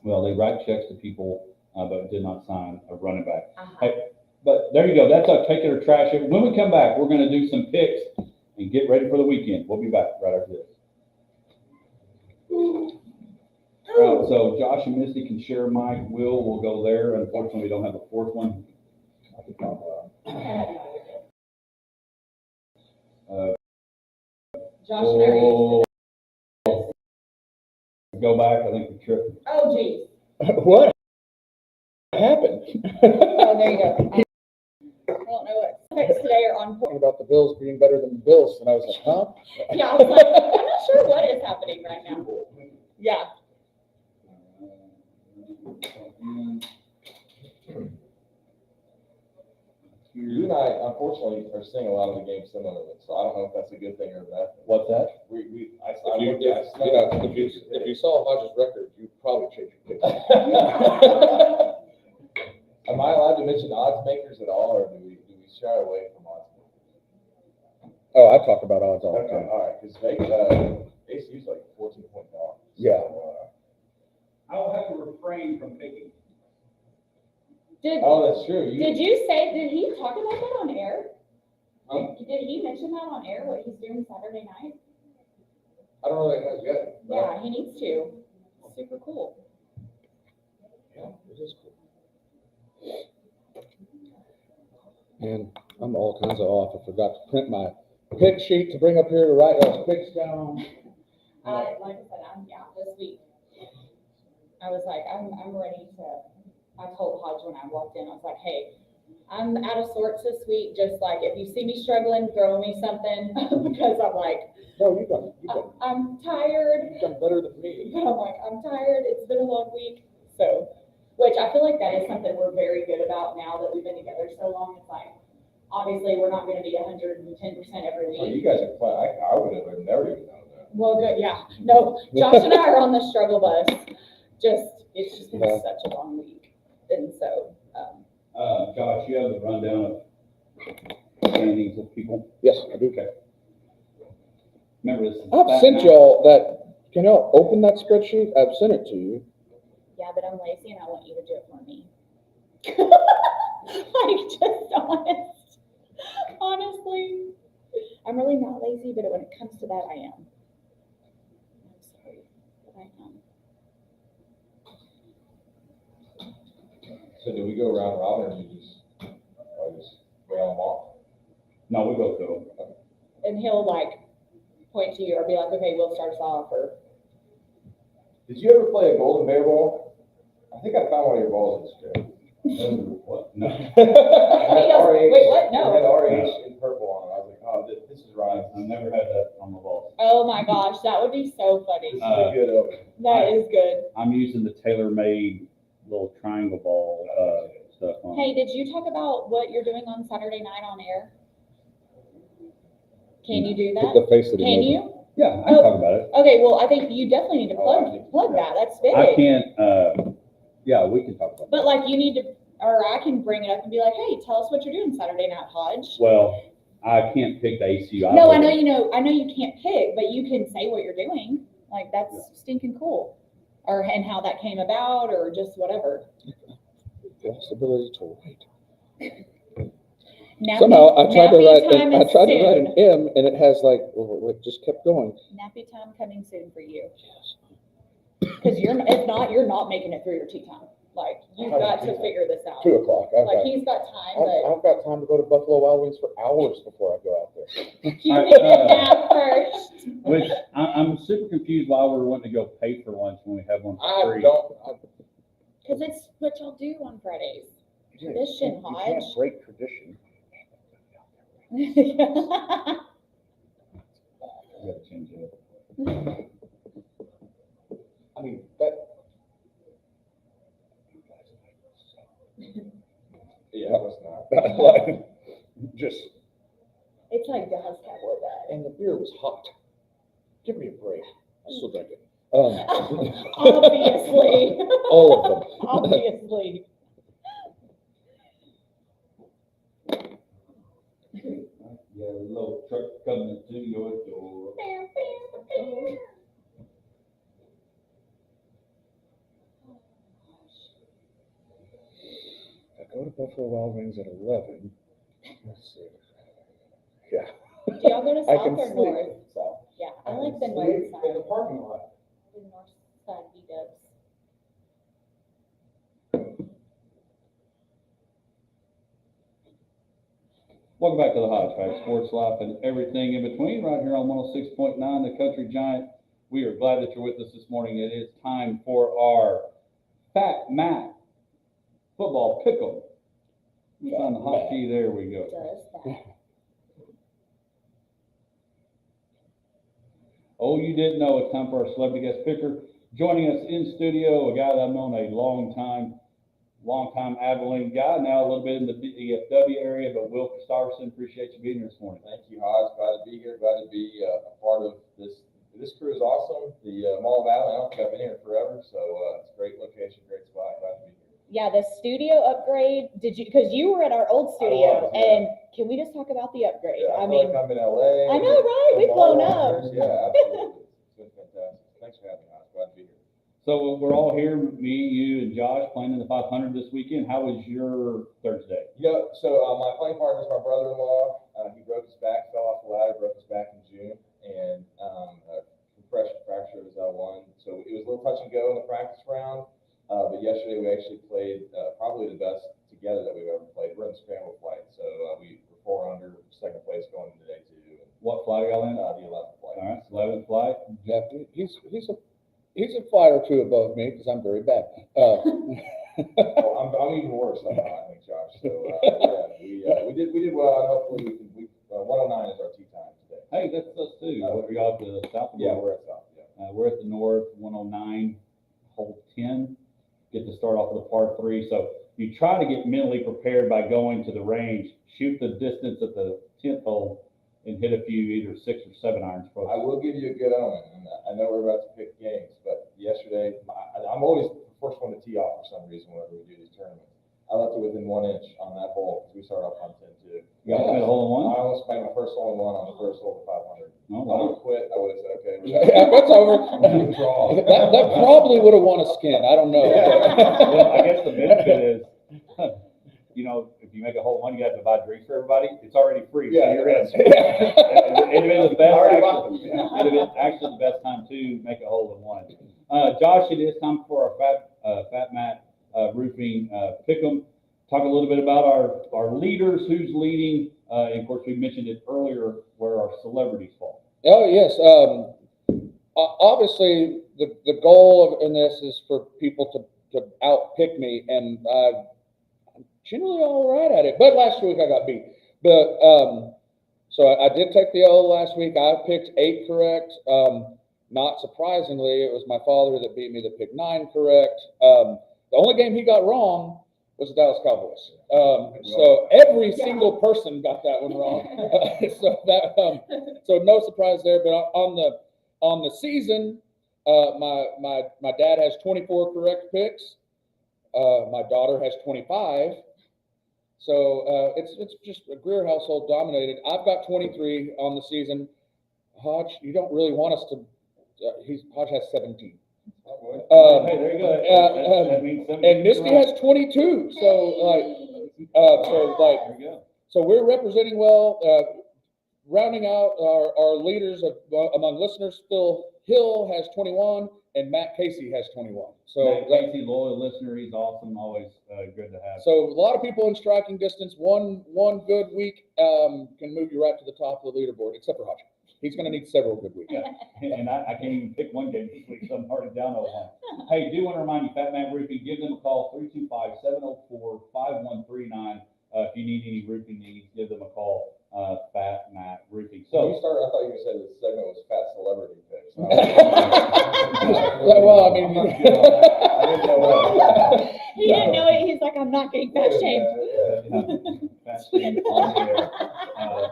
Well, they write checks to people, but did not sign a running back. Uh-huh. Hey, but there you go. That's our take it or trash it. When we come back, we're going to do some picks and get ready for the weekend. We'll be back right after this. All right, so Josh and Misty can share Mike. We'll go there. Unfortunately, we don't have a fourth one. Josh and I are used to Go back. I think we tripped. Oh, geez. What happened? Oh, there you go. I don't know what texts today are on point. Talking about the Bills being better than the Bills, and I was like, huh? Yeah, I was like, I'm not sure what is happening right now. Yeah. You and I, unfortunately, are seeing a lot of the games similarly, so I don't know if that's a good thing or a bad thing. What's that? If you saw Hodge's record, you'd probably change your pick. Am I allowed to mention odds makers at all, or do we shy away from odds makers? Oh, I talk about odds all the Okay, time. all right, because ACU's like 14-point dog. Yeah. I will have to refrain from picking. Oh, that's true. Did he talk about that on air? Huh? Did he mention that on air, what he's doing Saturday night? I don't know that has yet. but- Yeah, he needs to. Super cool. Yeah, it is cool. Man, I'm all kinds of off. I forgot to print my pick sheet to bring up here to write those picks down. Like I said, this week. I was like, I'm ready to. I told Hodge when I walked in, I was like, hey, I'm out of sorts this week. Just like if you see me struggling, throw me something because I'm like, No, you've done I'm tired. you've done better than me. But I'm like, I'm tired. It's been a long week. So, which I feel like that is something we're very good about now that we've been together so long. It's like, obviously, we're not going to be 110% every Oh, week. you guys are playing. I would have never even known that. Well, good. Yeah. No, Josh and I are on the struggle bus. It's just been Yeah. such a long week. And so, Josh, you have the rundown of standings of people. Yes, I do. Okay. Remember this. is I've back sent now. y'all that, can y'all open that spreadsheet? I've sent it to you. Yeah, but I'm lazy and I want you to do it for me. Like, just honest. Honestly, I'm really not lazy, but when it comes to that, I am. I'm sorry, but I am. So do we go round robin or we just rail them off? No, we go through them. And he'll like point to you or be like, okay, we'll start us off, or Did you ever play a golden bear ball? I think I found one of your balls in this trip. What? No. He goes, wait, what? No. It had RH in purple on it. I was like, oh, this is right. I've never had that on the ball. Oh my gosh, that would be so This funny. is a good omen. That is good. I'm using the tailor-made little triangle ball, stuff on. Hey, did you talk about what you're doing on Saturday night on air? Can you do Put that? the face that he Can made. you? Yeah, I can talk about it. Okay, well, I think you definitely need to plug that. That's big. I can't, yeah, we can talk about But that. like you need to, or I can bring it up and be like, hey, tell us what you're doing Saturday night, Hodge. Well, I can't pick the ACU. No, I know you can't pick, but you can say what you're doing. Like that's stinking cool. Or and how that came about or just whatever. Lost the ability to write. Nappy, Somehow I tried to nappy time write, I is tried to write an soon. M and it has like, well, it just kept going. Nappy time coming soon for you. Because if not, you're not making it through your tea time. Like you've got to figure this out. 2 o'clock. Like he's got time, but I've got time to go to Buffalo Wild Wings for hours before I go out there. you need to nap first. Which, I'm super confused why we're wanting to go pay for lunch when we have one for I free. Because it's what y'all do on Fridays. Tradition, You can't Hodge. break tradition. We gotta change it. I mean, that. Yeah, that's not. Like, just, It's like Dallas Cowboy bad. and the beer was hot. Give me a break. I still drink it. Obviously. All of them. Obviously. Yeah, the little truck coming to your door. I go to Buffalo Wild Wings at 11. Let's see. Yeah. Do y'all go to I south can or sleep. north? Yeah, I like the north In the side. parking lot. The north side B-dubs. Welcome back to the Hodge Pack, Sports Life and everything in between, right here on 106.9, the Country Giant. We are glad that you're with us this morning. It is time for our Fat Mac football pick'em. We found the hot key, there we go. Does that. Oh, you didn't know, it's time for our celebrity guest picker. Joining us in studio, a guy that I've known a long time Abilene guy, now a little bit in the DFW area, but Will Gustafson, appreciate you being here this morning. Thank you, Hodge. Glad to be here. Glad to be a part of this. This crew is awesome. The Mall of Valley, I don't think I've been here forever, so it's a great location, great spot. Glad to be here. Yeah, the studio upgrade, because you were at our old studio, was, yeah. and can we just talk about the upgrade? Yeah, I feel mean, like I'm in LA. I know, right? We've blown up. Yeah, absolutely. It's been fantastic. Thanks for having me, Hodge. Glad to be here. So we're all here, me, you, and Josh, playing in the 500 this weekend. How was your Thursday? Yeah, so my playing partner is my brother-in-law. He broke his back, fell off the ladder, broke his back in June, and compression fracture of his L1. So it was a little touch and go in the practice round, but yesterday we actually played probably the best together that we've ever played. We're in the scramble flight, so we were 4 under, second place going into day 2. And, What flight are y'all in? the 11th flight. All right, 11th flight. Yeah, he's a flight or 2 above me because I'm very bad. Well, I'm even worse than I think, Josh. So yeah, we did well, and hopefully we 109 is our tee time today. Hey, that's us too. Are y'all at the south? Yeah, we're at South. Yeah. We're at the north, 109, hole 10. Get to start off with a par 3. So you try to get mentally prepared by going to the range, shoot the distance at the 10th hole, and hit a few either 6 or 7 irons. I will give you a good omen, and I know we're about to pick games, but yesterday I'm always the first one to tee off for some reason whenever we do these tournaments. I left it within 1 inch on that hole, because we started off on 10-2. You guys made a hole in I one? almost made my first hole in one on the first hole of 500. Oh, I wow. would've quit, I would've said, okay. Yeah, that's over. Draw. That probably would have won a skin. I don't know. Well, I guess the benefit is, you know, if you make a hole in one, you have to buy drinks for everybody. It's already free, so Yeah, you're in. yeah. It'd been the best, Already bought actually, them. it'd been actually the best time to make a hole in one. Josh, it is time for our Fat Mat roofing pick'em. Talk a little bit about our leaders, who's leading, and of course, we mentioned it earlier, where our celebrities fall. Oh, yes. Obviously, the goal in this is for people to outpick me, and I'm generally all right at it. But last week I got beat. But so I did take the L last week. I picked 8 correct. Not surprisingly, it was my father that beat me that picked 9 correct. The only game he got wrong was the Dallas Cowboys. So every single person got that one wrong. So no surprise there. But on the season, my dad has 24 correct picks. My daughter has 25. So it's just a Greer household dominated. I've got 23 on the season. Hodge, you don't really want us to. Hodge has 17. Hey, there you go. That means 70. And Misty has 22. So There you go. so we're representing well. Rounding out our leaders among listeners, Phil Hill has 21, and Matt Casey has 21. So Matt Casey, loyal listener, he's awesome. Always good to have. So a lot of people in striking distance. One good week can move you right to the top of the leaderboard, except for Hodge. He's going to need several good weeks. Yeah, and I can't even pick one game this week, so I'm already down 0-1. Hey, do want to remind you, Fat Man Roofing, give them a call, 325-704-5139. If you need any roofing needs, give them a call, Fat Matt Roofing. When you So, started, I thought you were saying the segment was fat celebrity picks. Well, I mean, I didn't know what. He didn't know it, he's like, I'm not getting fat shamed. Fat Shame on there.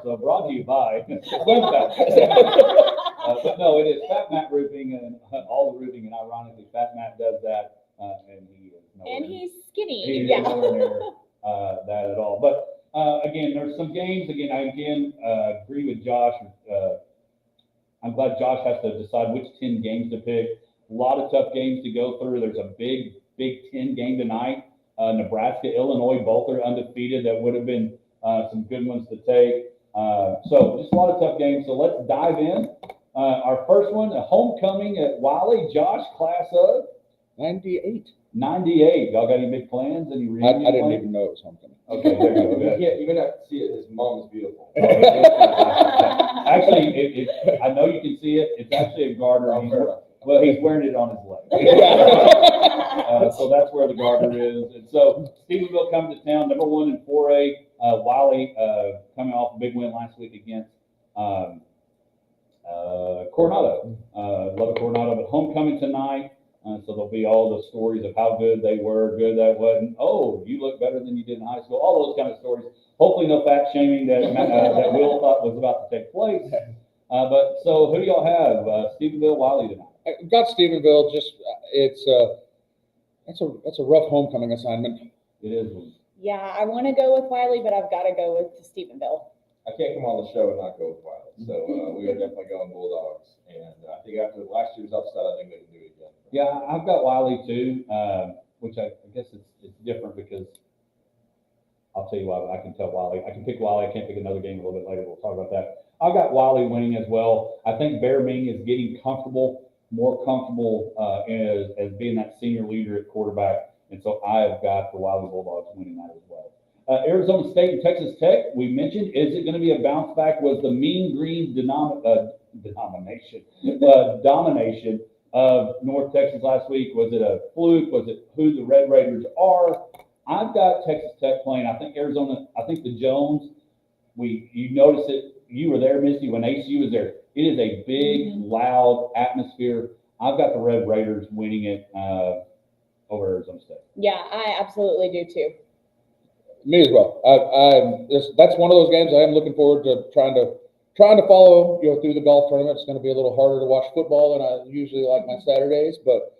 So brought to you by Swim Fat. But no, it is Fat Matt Roofing and all the roofing, and ironically, Fat Matt does that, and he is nowhere. And he's skinny, He is yeah. nowhere near that at all. But again, there's some games. Again, I agree with Josh. I'm glad Josh has to decide which 10 games to pick. A lot of tough games to go through. There's a big Big Ten game tonight. Nebraska, Illinois, both are undefeated. That would have been some good ones to take. So just a lot of tough games. So let's dive in. Our first one, a homecoming at Wiley. Josh, class of 98. 98. Y'all got any big plans? Any I reunion didn't plans? even know it was homecoming. Okay, there you go. Good. Yeah, you're gonna have to see it. His mom is beautiful. Actually, I know you can see it. It's actually a garter. Well, he's wearing it on his leg. So that's where the garter is. And so Stephenville comes to town, number 1 in 4A. Wiley coming off a big win last week against Coronado. Love Coronado, but homecoming tonight. So there'll be all the stories of how good they were, good that wasn't. Oh, you look better than you did in high school. All those kind of stories. Hopefully no fat shaming that Will thought was about to take place. But so who do y'all have? Stephenville, Wiley tonight. I got Stephenville. Just it's a rough homecoming assignment. It is. Yeah, I want to go with Wiley, but I've got to go with Stephenville. I can't come on the show and not go with Wiley. So we are definitely going Bulldogs. And I think after last year's upset, I think they can do it again. Yeah, I've got Wiley too, which I guess it's different because I'll tell you why. I can tell Wiley. I can pick Wiley. I can't pick another game a little bit later. We'll talk about that. I've got Wiley winning as well. I think Bear Ming is getting more comfortable as being that senior leader at quarterback. And so I've got the Wiley Bulldogs winning that as well. Arizona State and Texas Tech, we mentioned, is it going to be a bounce back? Was the Mean Green domination of North Texas last week? Was it a fluke? Was it who the Red Raiders are? I've got Texas Tech playing. I think Arizona, I think the Jones, you notice it, you were there, Misty, when ACU was there. It is a big, loud atmosphere. I've got the Red Raiders winning it over Arizona State. Yeah, I absolutely do too. Me as well. That's one of those games I am looking forward to trying to follow. Through the golf tournament. It's going to be a little harder to watch football than I usually like my Saturdays, but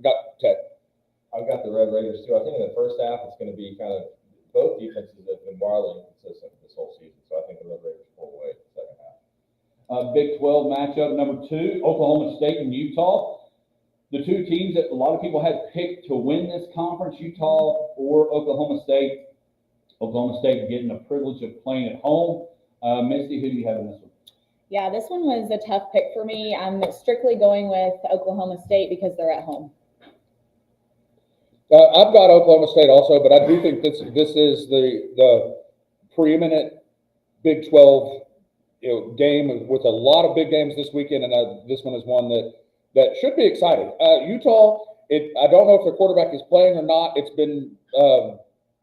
got Tech. I've got the Red Raiders too. I think in the first half, it's gonna be kind of, both defenses have been wildly inconsistent this whole season, so I think the Red Raiders pull away in the second half. Big 12 matchup number 2, Oklahoma State and Utah. The two teams that a lot of people had picked to win this conference, Utah or Oklahoma State. Oklahoma State getting the privilege of playing at home. Misty, who do you have in this one? Yeah, this one was a tough pick for me. I'm strictly going with Oklahoma State because they're at home. I've got Oklahoma State also, but I do think this is the preeminent Big 12 game with a lot of big games this weekend, and this one is one that should be exciting. Utah, I don't know if their quarterback is playing or not. It's been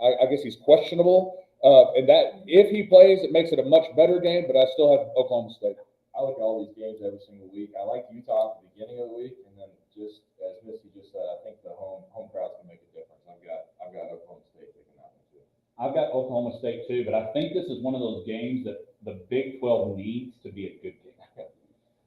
I guess he's questionable, and that if he plays, it makes it a much better game. But I still have Oklahoma State. I look at all these games every single week. I like Utah at the beginning of the week, and then just as Misty just said, I think the home crowd's gonna make a difference. I've got Oklahoma State picking that one too. I've got Oklahoma State too, but I think this is one of those games that the Big 12 needs to be a good game.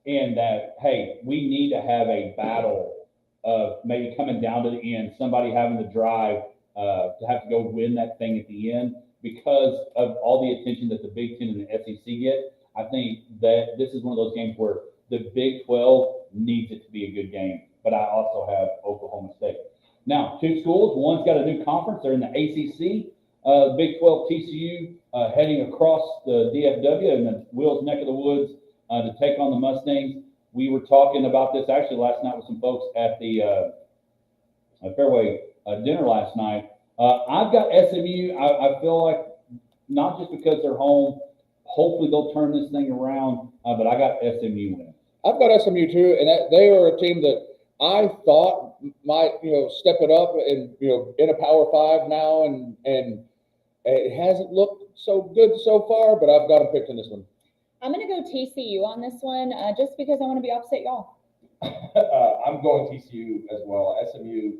And that, hey, we need to have a battle of maybe coming down to the end, somebody having to drive to have to go win that thing at the end because of all the attention that the Big Ten and the SEC get. I think that this is one of those games where the Big 12 needs it to be a good game, but I also have Oklahoma State. Now, two schools, one's got a new conference, they're in the ACC. Big 12 TCU heading across the DFW in the Will's neck of the woods to take on the Mustangs. We were talking about this actually last night with some folks at the Fairway dinner last night. I've got SMU. I feel like not just because they're home, hopefully they'll turn this thing around, but I got SMU winning. I've got SMU too, and they are a team that I thought might step it up and in a Power 5 now, and it hasn't looked so good so far, but I've got them picked in this one. I'm going to go TCU on this one just because I want to be opposite y'all. I'm going TCU as well. SMU,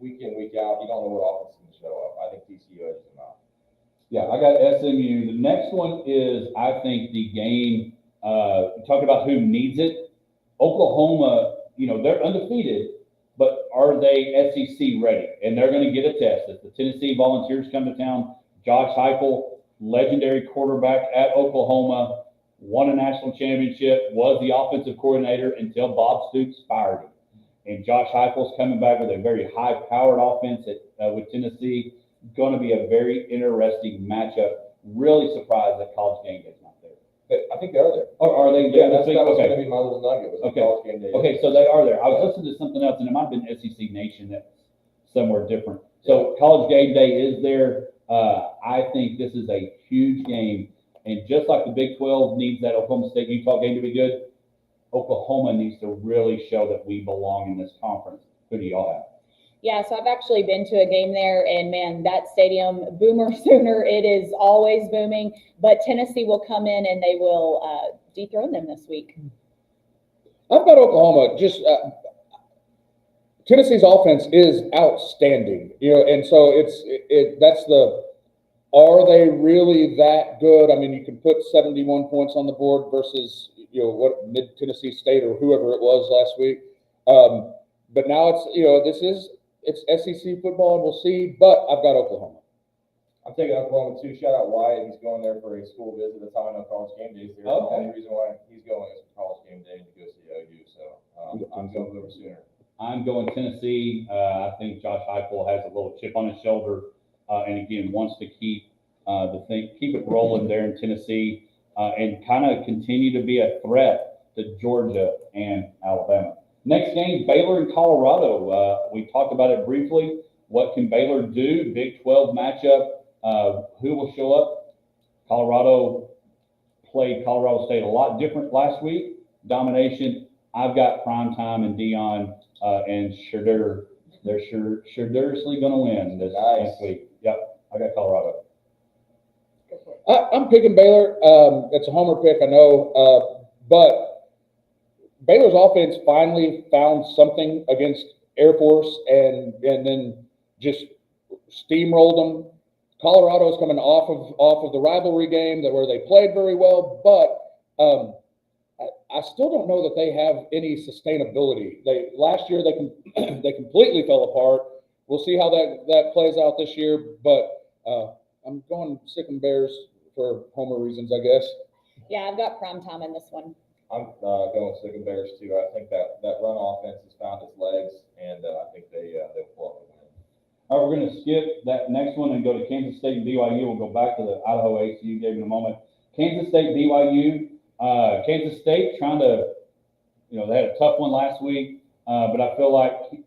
week in, week out, you don't know what offense is going to show up. I think TCU edges them out. Yeah, I got SMU. The next one is, I think, the game, talking about who needs it. Oklahoma, they're undefeated, but are they SEC ready? And they're going to get a test. If the Tennessee Volunteers come to town, Josh Heupel, legendary quarterback at Oklahoma, won a national championship, was the offensive coordinator until Bob Stoops fired him. And Josh Heupel's coming back with a very high-powered offense with Tennessee. Going to be a very interesting matchup. Really surprised that College Game Day's not there. But I think they are there. Or are they? Yeah, that was okay. going to be my little nugget. Was Okay. College Game Day. Okay, so they are there. I was listening to something else, and it might have been SEC Nation that's somewhere different. So College Game Day is there. I think this is a huge game. And just like the Big 12 needs that Oklahoma State-Utah game to be good, Oklahoma needs to really show that we belong in this conference. Who do y'all have? Yeah, so I've actually been to a game there, and man, that stadium, Boomer Sooner, it is always booming. But Tennessee will come in and they will dethrone them this week. I've got Oklahoma. Tennessee's offense is outstanding, and so are they really that good? I mean, you can put 71 points on the board versus, what Mid Tennessee State or whoever it was last week. But now it's SEC football, and we'll see. But I've got Oklahoma. I'm taking Oklahoma too. Shout out Wyatt. He's going there for a school visit. That's how I know College Game Day is there. Okay. The only reason why he's going is for College Game Day to go see OU. So I'm going Boomer Sooner. I'm going Tennessee. I think Josh Heupel has a little chip on his shoulder, and again wants to keep it rolling there in Tennessee, and kind of continue to be a threat to Georgia and Alabama. Next game, Baylor and Colorado. We talked about it briefly. What can Baylor do? Big 12 matchup. Who will show up? Colorado played Colorado State a lot different last week. Domination. I've got Primetime and Dion and Sherder. They're Sherderiously going to win this next week. Yep, I got Colorado. I'm picking Baylor. It's a homer pick, I know, but Baylor's offense finally found something against Air Force, and then just steamrolled them. Colorado's coming off of the rivalry game where they played very well, but I still don't know that they have any sustainability. Last year they completely fell apart, we'll see how that plays out this year, but, I'm going Sick'em Bears for Homer reasons, I guess. Yeah, I've got prime time in this one. I'm going Sick'em Bears too. I think that run offense has found its legs, and I think they'll pull off the win. All right, we're gonna skip that next one and go to Kansas State and BYU. We'll go back to the Idaho ACU game in a moment. Kansas State, BYU. Kansas State trying to, they had a tough one last week, but I feel like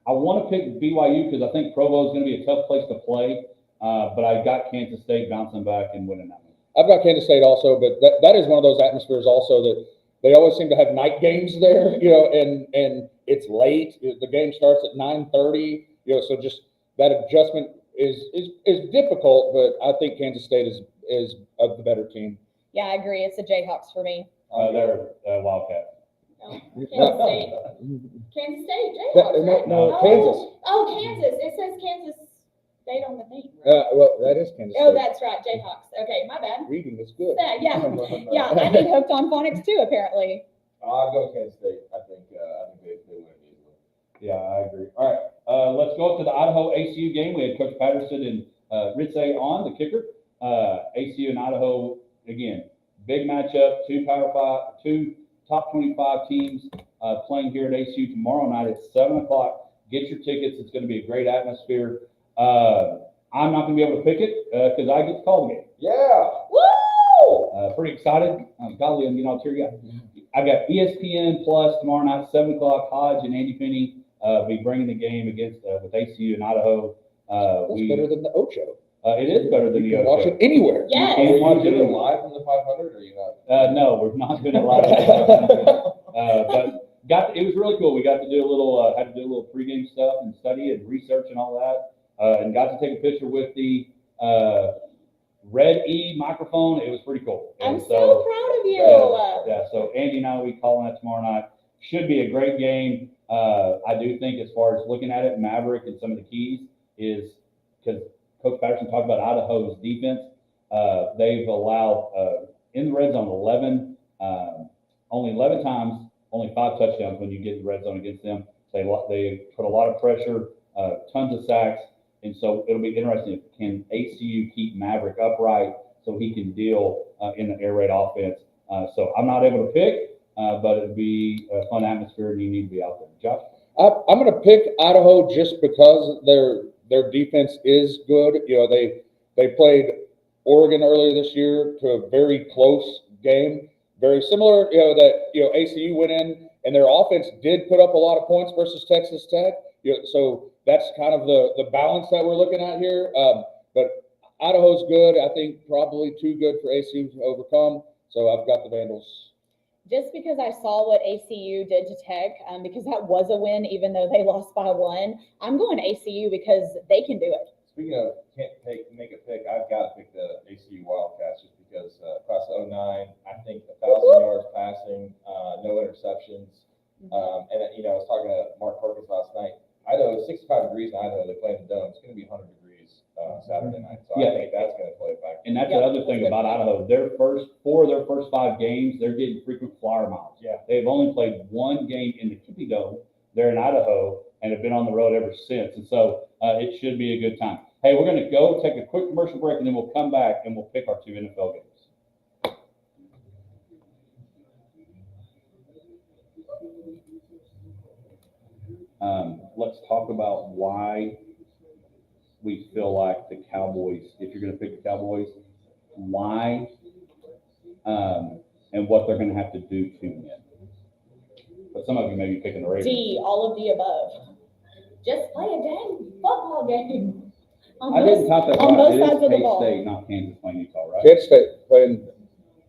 I want to pick BYU because I think Provo is going to be a tough place to play. But I got Kansas State bouncing back and winning that one. I've got Kansas State also, but that is one of those atmospheres also that they always seem to have night games there, and it's late. The game starts at 9:30, so just that adjustment is difficult, but I think Kansas State is of the better team. Yeah, I agree. It's the Jayhawks for me. They're Wildcats. No, Kansas State. Kansas State, Jayhawks, right? No, Kansas. Oh, Kansas. It says Kansas State on the thing. Right? Well, that is Kansas State. Oh, that's right, Jayhawks. Okay, my bad. Reading is good. Yeah, I need hooked on phonics too, apparently. I'll go Kansas State. I think they win easily. Yeah, I agree. All right, let's go up to the Idaho ACU game. We had Coach Patterson and Ritze on the kicker. ACU and Idaho again, big matchup. Two top 25 teams playing here at ACU tomorrow night at 7:00. Get your tickets. It's going to be a great atmosphere. I'm not going to be able to pick it because I get to call the game. Yeah. Woo! Pretty excited. Golly, I'm getting all teary eyed. I got ESPN Plus tomorrow night, 7:00. Hodge and Andy Finney be bringing the game against with ACU and Idaho. That's better than the Ocho. It is better than You the can watch Ocho. it anywhere. Yes. You Are can you watch doing it it live from the 500, or are you not? No, we're not doing it live. But it was really cool. We got to do a little, had to do a little pregame stuff and study and research and all that, and got to take a picture with the Red E microphone. It was pretty cool. I'm And so proud of you. Yeah, so Andy and I will be calling that tomorrow night. Should be a great game. I do think as far as looking at it, Maverick and some of the keys is because Coach Patterson talked about Idaho's defense. They've allowed in the red zone only 11 times, only 5 touchdowns when you get in the red zone against them. They put a lot of pressure, tons of sacks, and so it'll be interesting. Can ACU keep Maverick upright so he can deal in the air raid offense? So I'm not able to pick, but it'll be a fun atmosphere, and you need to be out there. Josh? I'm going to pick Idaho just because their defense is good. They played Oregon earlier this year to a very close game, very similar. ACU went in and their offense did put up a lot of points versus Texas Tech. So that's kind of the balance that we're looking at here. But Idaho's good. I think probably too good for ACU to overcome. So I've got the Vandals. Just because I saw what ACU did to Tech, because that was a win, even though they lost by 1, I'm going ACU because they can do it. Speaking of can't make a pick, I've got to pick the ACU Wildcats just because class of 09, I think 1,000 yards passing, no interceptions. And I was talking to Mark Perkins last night. Idaho, 65 degrees in Idaho. They play in the dome. It's going to be 100 degrees Saturday night. So Yeah. I think that's going to play back. And that's the other thing about Idaho. Four of their first 5 games, they're getting frequent flyer miles. Yeah. They've only played 1 game in the Kippy Dome. They're in Idaho and have been on the road ever since. And so it should be a good time. Hey, we're going to go take a quick commercial break, and then we'll come back and we'll pick our 2 NFL games. Let's talk about why we feel like the Cowboys, if you're going to pick the Cowboys, why and what they're going to have to do to win. But some of you may be picking the Ravens. D, all of the above. Just play a dang football game. I didn't count that on right. both It is sides of the K ball. State, not Kansas playing Utah, right? Kansas State playing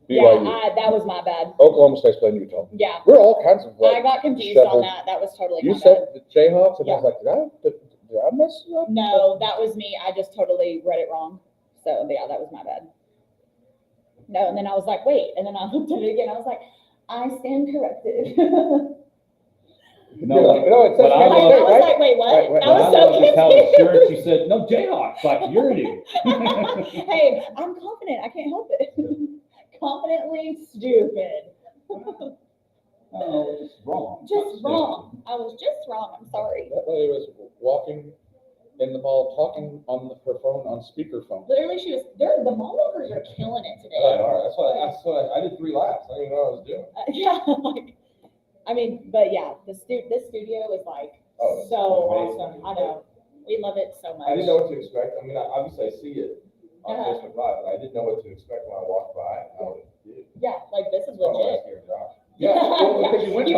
BYU. Yeah, that was my bad. Oklahoma State's playing Utah. Yeah, We're all kinds of I got confused shuffled. on that. That was totally You my said bad. the Jayhawks, and I was like, did I mess it up? No, that was me. I just totally read it wrong. So yeah, that was my bad. No, and then I was like, wait, and then I looked at it again. I was like, I stand corrected. No, it says but I Kansas I State, was right? like, wait, what? Right, right. I But I was love so just how confused. assured she said, no, Jayhawks, like you're an idiot. Hey, I'm confident. I can't help it. Confidently stupid. Oh, just wrong. Just wrong. I was just wrong. I'm sorry. That lady was walking in the mall talking on her phone on speakerphone. Literally, the mall workers are killing it today. All right, that's what I did 3 laps. I didn't even know what I was doing. Yeah, like, I mean, but yeah, this studio is like Oh, so amazing. awesome. I know. We love it so much. I didn't know what to expect. I mean, obviously I see it on Uh-huh. Facebook Live, but I didn't know what to expect when I walked by. Yeah, like this is That's why I legit. was here, Josh. Yeah, well, because you went You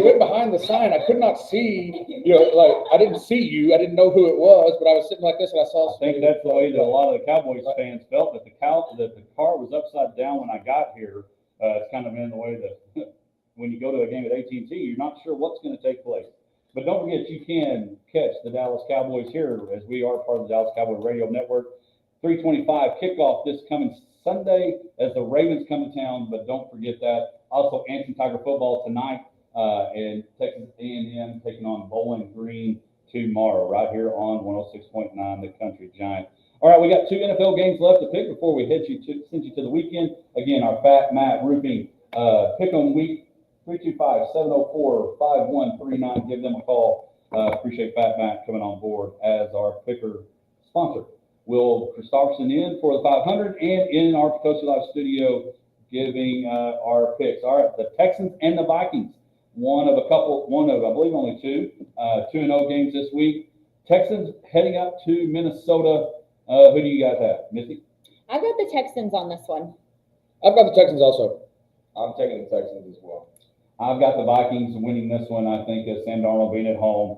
were- behind the sign. I could not see, like, I didn't see you. I didn't know who it was, but I was sitting like this and I saw. I think that's the way that a lot of the Cowboys fans felt, that the car was upside down when I got here. It's kind of in the way that when you go to a game at AT&T, you're not sure what's going to take place. But don't forget, you can catch the Dallas Cowboys here, as we are part of the Dallas Cowboys Radio Network. 3:25 kickoff this coming Sunday as the Ravens come to town, but don't forget that. Also, Anson Tiger football tonight, and Texas A&M taking on Bowling Green tomorrow, right here on 106.9, the Country Giant. All right, we got 2 NFL games left to pick before we send you to the weekend. Again, our Fat Matt Roofing pick on week 325-704-5139. Give them a call. Appreciate Fat Matt coming on board as our picker sponsor. Will Christopherson in for the 500 and in our Potosi Live studio giving our picks. All right, the Texans and the Vikings. One of, I believe only 2, 2-0 games this week. Texans heading up to Minnesota. Who do you guys have? Missy? I got the Texans on this one. I've got the Texans also. I'm taking the Texans as well. I've got the Vikings winning this one. I think Sam Darnold being at home,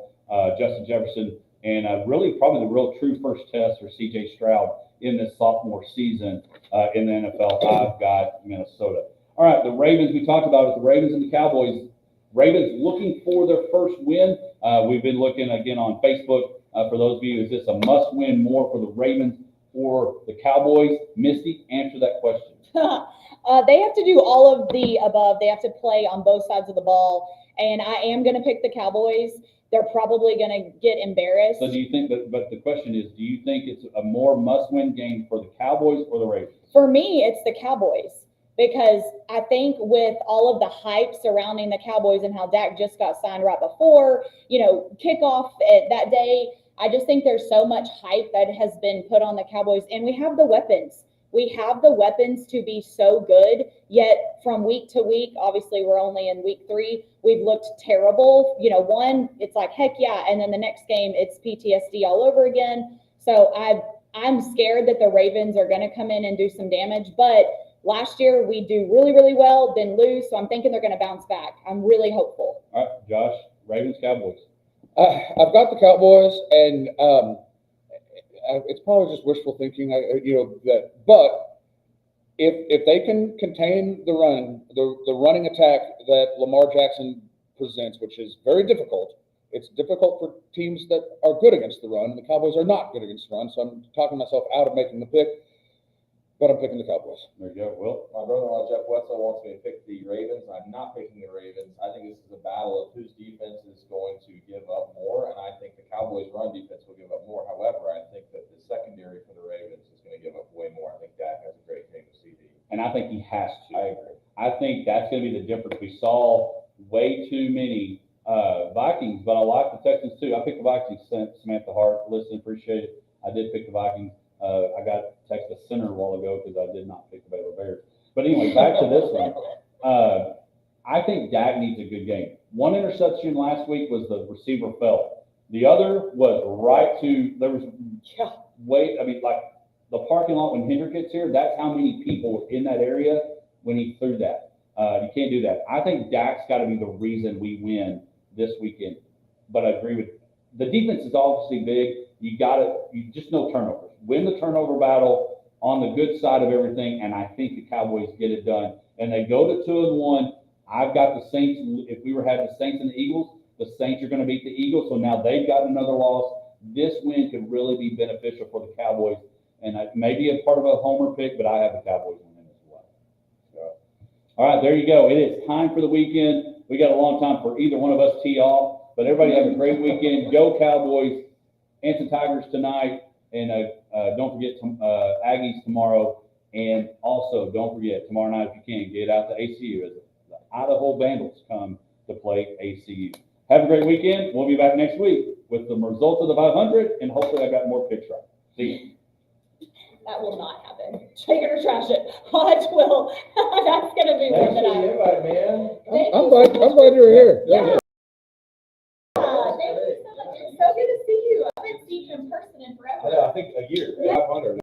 Justin Jefferson, and really probably the real true first test for C.J. Stroud in this sophomore season in the NFL. I've got Minnesota. All right, the Ravens, we talked about it, the Ravens and the Cowboys. Ravens looking for their first win. We've been looking again on Facebook. For those of you, is this a must-win more for the Ravens or the Cowboys? Misty, answer that question. They have to do all of the above. They have to play on both sides of the ball. And I am going to pick the Cowboys. They're probably going to get embarrassed. So do you think but the question is, do you think it's a more must-win game for the Cowboys or the Ravens? For me, it's the Cowboys. Because I think with all of the hype surrounding the Cowboys and how Dak just got signed right before, kickoff at that day, I just think there's so much hype that has been put on the Cowboys. And we have the weapons. We have the weapons to be so good, yet from week to week, obviously we're only in week 3, we've looked terrible. One, it's like, heck yeah, and then the next game, it's PTSD all over again. So I'm scared that the Ravens are going to come in and do some damage, but last year we do really, really well, then lose, so I'm thinking they're going to bounce back. I'm really hopeful. All right, Josh, Ravens, Cowboys. I've got the Cowboys, and it's probably just wishful thinking, but if they can contain the running attack that Lamar Jackson presents, which is very difficult. It's difficult for teams that are good against the run, and the Cowboys are not good against the run, so I'm talking myself out of making the pick, but I'm picking the Cowboys. There you go. Will? My brother-in-law, Jeff Wetzel, wants me to pick the Ravens. I'm not picking the Ravens. I think this is a battle of whose defense is going to give up more, and I think the Cowboys' run defense will give up more. However, I think that the secondary for the Ravens is going to give up way more. I think Dak has a great game with CD. And I think he has to. I agree. I think that's going to be the difference. We saw way too many Vikings, but I like the Texans too. I picked the Vikings, Samantha Hart. Listen, appreciate it. I did pick the Vikings. I got text a center a while ago because I did not pick the Baylor Bears. But anyway, back to this one. I think Dak needs a good game. One interception last week was the receiver fell. The other was like the parking lot when Hendrick gets here, that's how many people were in that area when he threw that. You can't do that. I think Dak's got to be the reason we win this weekend. But I agree with the defense is obviously big. You just no turnovers. Win the turnover battle on the good side of everything, and I think the Cowboys get it done. And they go to 2-1. I've got the Saints. If we were having the Saints and the Eagles, the Saints are going to beat the Eagles. So now they've got another loss. This win could really be beneficial for the Cowboys. And maybe a part of a homer pick, but I have the Cowboys winning as well. So, all right, there you go. It is time for the weekend. We got a long time for either one of us tee off. But everybody have a great weekend. Go Cowboys. Anson Tigers tonight. And don't forget Aggies tomorrow. And also, don't forget, tomorrow night, if you can, get out to ACU as the Idaho Vandals come to play ACU. Have a great weekend. We'll be back next week. with the results of the 500, and hopefully I got more picks right. See you. That will not happen. Take it or trash it. Hodge will. That's gonna be one that I. invite, man. Thank I'm you glad, so I'm much. glad you're here. Yeah. Thank you so much. It's so good to see you. I haven't seen you in person in forever. I think a year, Yeah. 500.